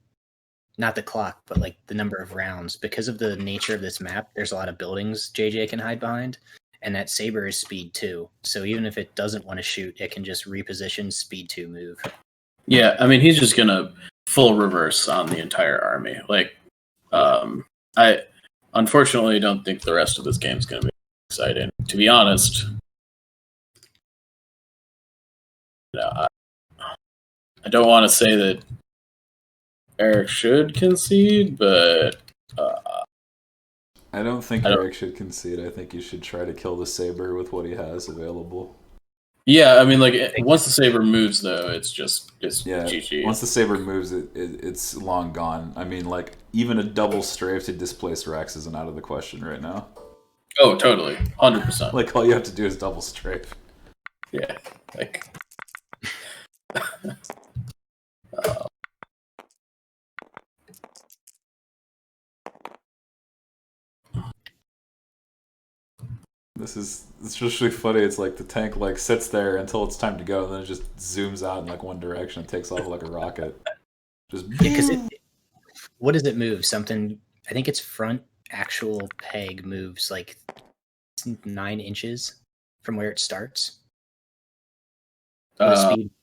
Not the clock, but the number of rounds. Because of the nature of this map, there's a lot of buildings JJ can hide behind. And that saber is speed 2. So even if it doesn't want to shoot, it can just reposition, speed 2 move. Yeah, I mean, he's just going to full reverse on the entire army. I unfortunately don't think the rest of this game is going to be exciting. To be honest, I don't want to say that Eric should concede, but I don't think Eric should concede. I think he should try to kill the saber with what he has available. Yeah, I mean, once the saber moves, though, it's GG. Once the saber moves, it's long gone. I mean, even a double strafe to displace Rex isn't out of the question right now. Oh, totally, 100%. All you have to do is double strafe. Yeah, It's just really funny. It's the tank sits there until it's time to go, and then it just zooms out in one direction and takes off like a rocket. Just because what does it move? Something, I think its front actual peg moves 9 inches from where it starts.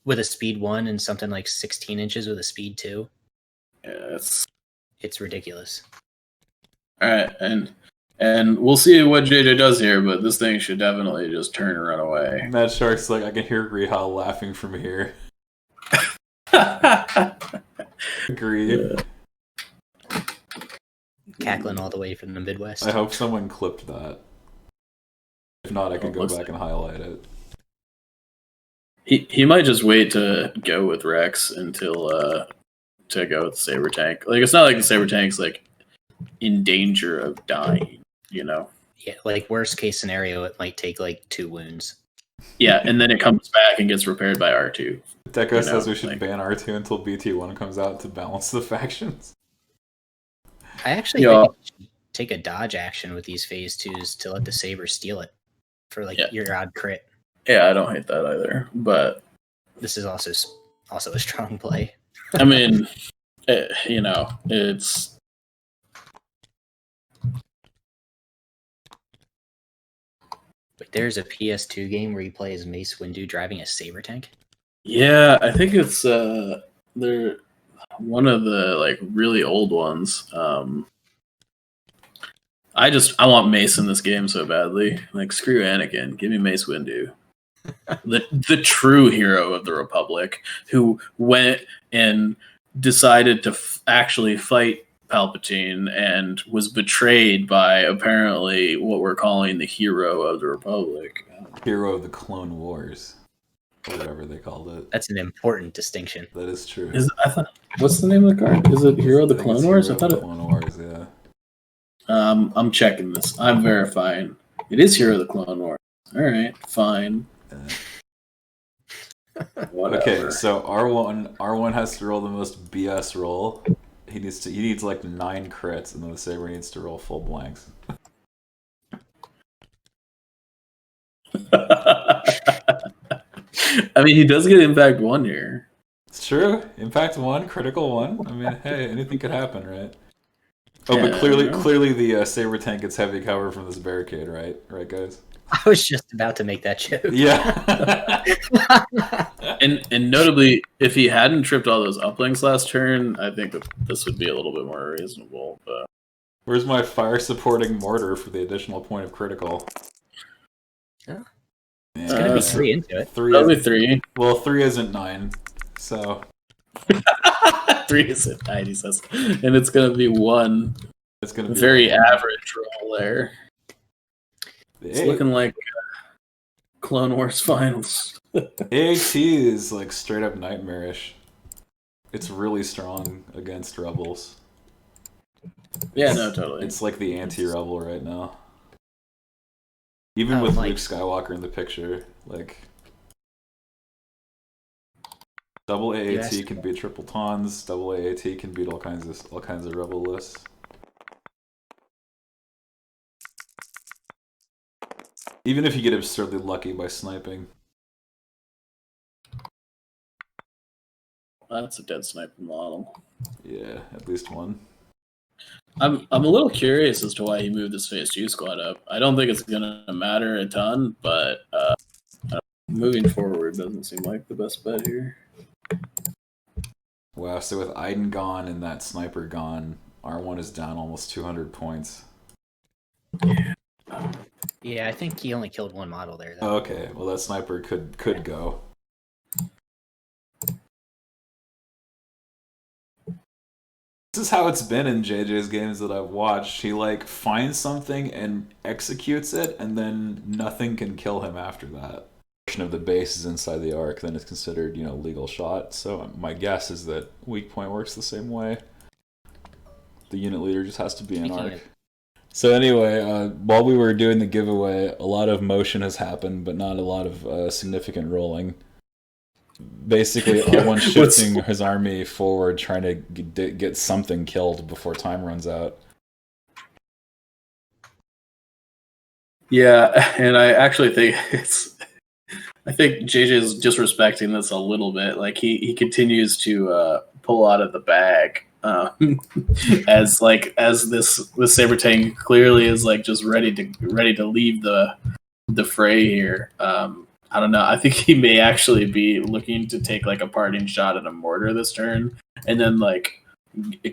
With a speed 1 and something 16 inches with a speed 2. Yeah, it's ridiculous. All right, and we'll see what JJ does here, but this thing should definitely just turn and run away. Mad Shark's I can hear Rihal laughing from here. Agree. Yeah. Cackling all the way from the Midwest. I hope someone clipped that. If not, I can go back and highlight it. He might just wait to go with Rex until to go with the Saber Tank. Like it's not like the Saber Tank's like in danger of dying, you know. Yeah, like worst case scenario, it might take like 2 wounds. Yeah, and then it comes back and gets repaired by R2. Deco says we should ban R2 until BT1 comes out to balance the factions. I actually think you should take a dodge action with these phase 2s to let the Saber steal it for like your odd crit. Yeah, I don't hate that either, but this is also a strong play. I mean, it's. But there's a PS2 game where you play as Mace Windu driving a Saber Tank. Yeah, I think it's they're one of the like really old ones. I want Mace in this game so badly. Like screw Anakin, give me Mace Windu. the true hero of the Republic, who went and decided to actually fight Palpatine and was betrayed by apparently what we're calling the hero of the Republic. Hero of the Clone Wars. Or whatever they called it. That's an important distinction. That is true. What's the name of the card? Is it Hero of the Clone Wars? I thought it. Clone Wars, yeah. I'm checking this. I'm verifying. It is Hero of the Clone Wars. All right, fine. Okay, so R1 has to roll the most BS roll. He needs like 9 crits, and then the Saber needs to roll full blanks. I mean, he does get Impact 1 here. It's true. Impact 1, critical 1. I mean, hey, anything could happen, right? Oh, but clearly the Saber Tank gets heavy cover from this barricade, right? Right, guys? I was just about to make that joke. Yeah. and notably, if he hadn't tripped all those uplinks last turn, I think that this would be a little bit more reasonable. But where's my fire supporting mortar for the additional point of critical? Yeah. It's gonna be 3 into it. Probably 3. Well, 3 isn't 9, so 3 isn't 9, he says, and it's gonna be 1. It's gonna be very average roll there. It's looking like Clone Wars finals. AAT is like straight up nightmarish. It's really strong against rebels. Yeah, no, totally. It's like the anti-rebel right now. Even with Luke Skywalker in the picture, like double AAT can beat triple tons. Double AAT can beat all kinds of rebel lists. Even if you get absurdly lucky by sniping. That's a dead sniper model. Yeah, at least one. I'm a little curious as to why he moved this phase 2 squad up. I don't think it's gonna matter a ton, but moving forward doesn't seem like the best bet here. Wow, so with Iden gone and that sniper gone, R1 is down almost 200 points. Yeah, I think he only killed 1 model there, though. Okay, well that sniper could go. This is how it's been in JJ's games that I've watched. He like finds something and executes it, and then nothing can kill him after that. Portion of the base is inside the arc, then it's considered, legal shot. So my guess is that weak point works the same way. The unit leader just has to be in arc. So anyway, while we were doing the giveaway, a lot of motion has happened, but not a lot of significant rolling. Basically, R1 shifting his army forward, trying to get something killed before time runs out. Yeah, and I actually think I think JJ is disrespecting this a little bit. Like he continues to pull out of the bag. As this Saber Tank clearly is like just ready to leave the fray here. I don't know. I think he may actually be looking to take like a parting shot at a mortar this turn, and then like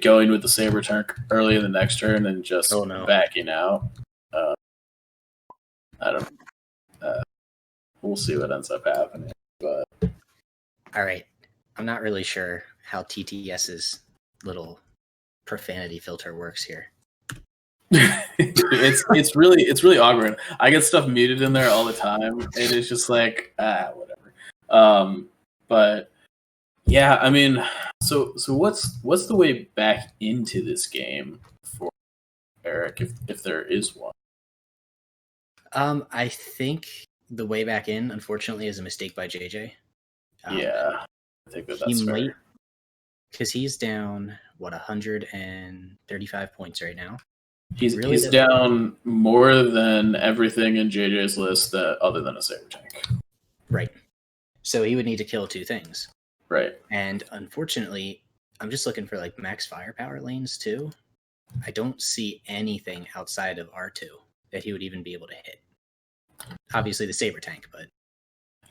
going with the Saber Tank early in the next turn and just backing out. I don't know. We'll see what ends up happening. But all right, I'm not really sure how TTS's little profanity filter works here. it's really awkward. I get stuff muted in there all the time, and it's just like whatever. But yeah, I mean, so what's the way back into this game for Eric, if there is one? I think the way back in, unfortunately, is a mistake by JJ. Yeah, I think that's he fair. might, because he's down 135 points right now. He's down more than everything in JJ's list other than a saber tank. Right. So he would need to kill 2 things. Right. And unfortunately, I'm just looking for like max firepower lanes too. I don't see anything outside of R2 that he would even be able to hit. Obviously the saber tank, but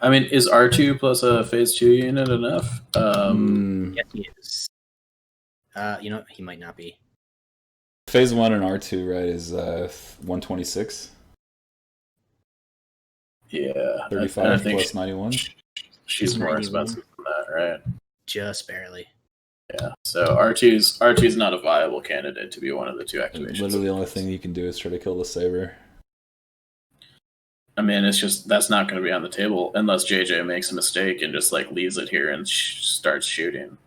I mean, is R2 plus a phase 2 unit enough? Yes, he is. He might not be. Phase 1 and R2, right, is 126. Yeah. 35 plus 91. She's more expensive than that, right? Just barely. Yeah. So R2's not a viable candidate to be one of the 2 activations. Literally the only thing you can do is try to kill the saber. I mean, it's just that's not going to be on the table unless JJ makes a mistake and just like leaves it here and starts shooting,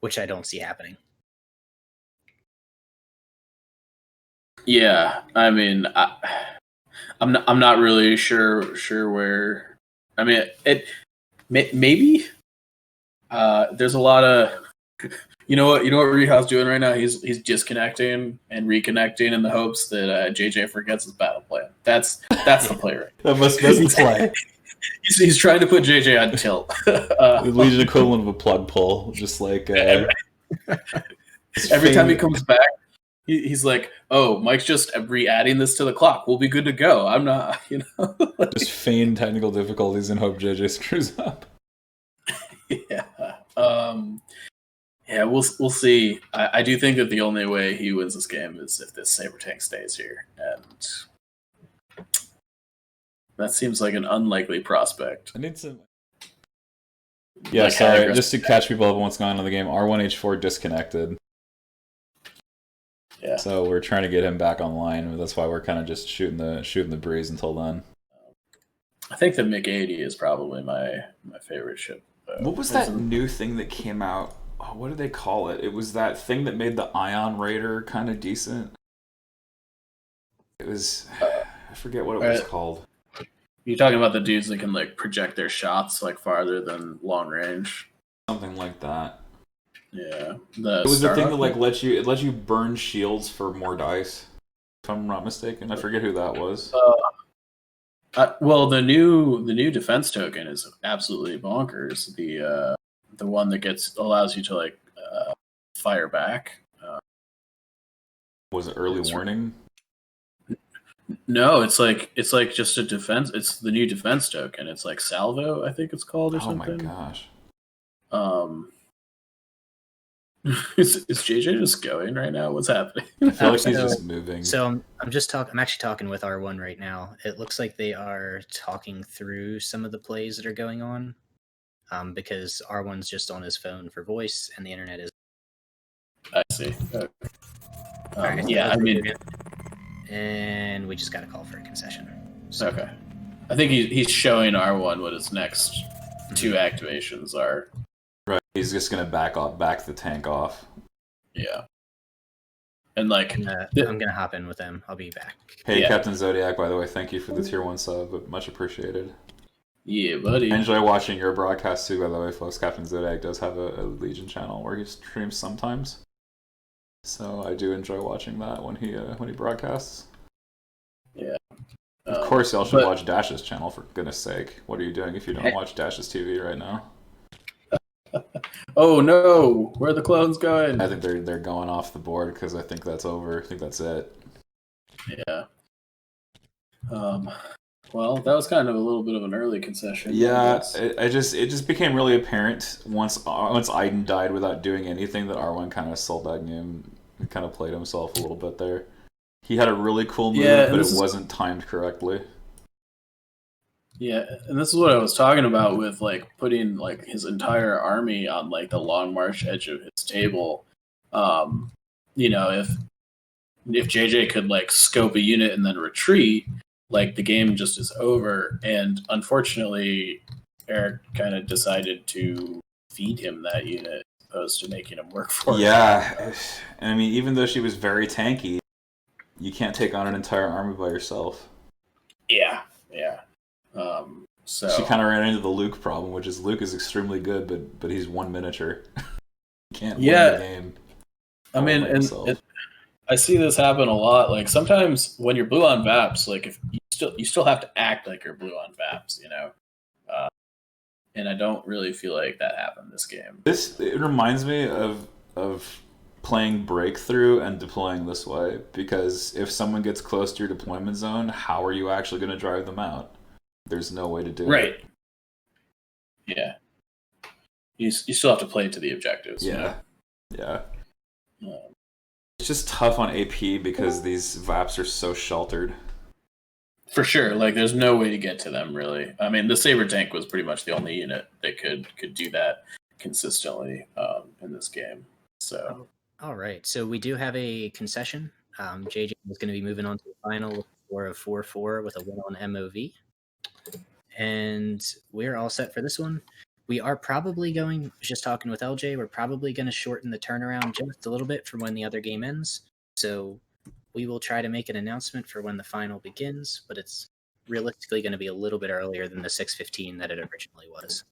which I don't see happening. Yeah, I mean, I'm not really sure where. I mean, maybe there's a lot of you know what Rihaw's doing right now. He's disconnecting and reconnecting in the hopes that JJ forgets his battle plan. That's the play, right? That must be the play. He's trying to put JJ on tilt. The Legion equivalent of a plug pull, just like every time he comes back. He's like, oh, Mike's just re-adding this to the clock. We'll be good to go. I'm not, just feign technical difficulties and hope JJ screws up. Yeah. Yeah, we'll see. I do think that the only way he wins this game is if this saber tank stays here, and that seems like an unlikely prospect. I need some. Yeah, sorry. Just to catch people up on what's going on in the game, R1H4 disconnected. Yeah. So we're trying to get him back online. That's why we're kind of just shooting the breeze until then. I think the MiG-80 is probably my favorite ship. What was that new thing that came out? Oh, what did they call it? It was that thing that made the Ion Raider kind of decent. It was I forget what it was called. You're talking about the dudes that can like project their shots like farther than long range. Something like that. Yeah, it was the thing that like lets you burn shields for more dice. If I'm not mistaken, I forget who that was. Well, the new defense token is absolutely bonkers. The one that allows you to like fire back. Was it early warning? No, it's like just a defense. It's the new defense token. It's like Salvo, I think it's called, or something. Oh my gosh. Is JJ just going right now? What's happening? I feel like he's just moving. So I'm actually talking with R1 right now. It looks like they are talking through some of the plays that are going on, because R1's just on his phone for voice, and the internet is. I see. Right, yeah, I mean, and we just got a call for a concession. So. Okay, I think he's showing R1 what his next 2 activations are. Right, he's just gonna back the tank off. Yeah, and like I'm gonna hop in with them. I'll be back. Hey, yeah. Captain Zodiac, by the way, thank you for the tier 1 sub, much appreciated. Yeah, buddy. I enjoy watching your broadcast too, by the way, folks. Captain Zodiac does have a Legion channel where he streams sometimes, so I do enjoy watching that when he broadcasts. Yeah. Of course, y'all should watch Dash's channel, for goodness sake. What are you doing if you don't watch Dash's TV right now? Oh no, where are the clones going? I think they're going off the board because I think that's over. I think that's it. Yeah. Well, that was kind of a little bit of an early concession. Yeah, it just became really apparent once Aiden died without doing anything that R1 kind of sold that game. He kind of played himself a little bit there. He had a really cool move, but it wasn't timed correctly. Yeah, and this is what I was talking about with like putting like his entire army on like the long march edge of his table. If JJ could like scope a unit and then retreat, like the game just is over. And unfortunately, Eric kind of decided to feed him that unit as opposed to making him work for it. Yeah, and I mean, even though she was very tanky, you can't take on an entire army by yourself. Yeah. So she kind of ran into the Luke problem, which is Luke is extremely good, but he's one miniature. He can't win the game. I mean, and I see this happen a lot. Like sometimes when you're blue on Vaps, like if you still have to act like you're blue on Vaps, you know. And I don't really feel like that happened this game. It reminds me of playing Breakthrough and deploying this way, because if someone gets close to your deployment zone, how are you actually going to drive them out? There's no way to do it. Right. Yeah. You still have to play to the objectives. Yeah. You know? Yeah. It's just tough on AP because these VAPs are so sheltered. For sure. Like, there's no way to get to them, really. I mean, the Saber Tank was pretty much the only unit that could do that consistently in this game. So. All right. So we do have a concession. JJ is going to be moving on to the final for a 4-4 with a win on MOV. And we're all set for this one. We are probably going, just talking with LJ, we're probably going to shorten the turnaround just a little bit from when the other game ends. So we will try to make an announcement for when the final begins, but it's realistically going to be a little bit earlier than the 6:15 that it originally was.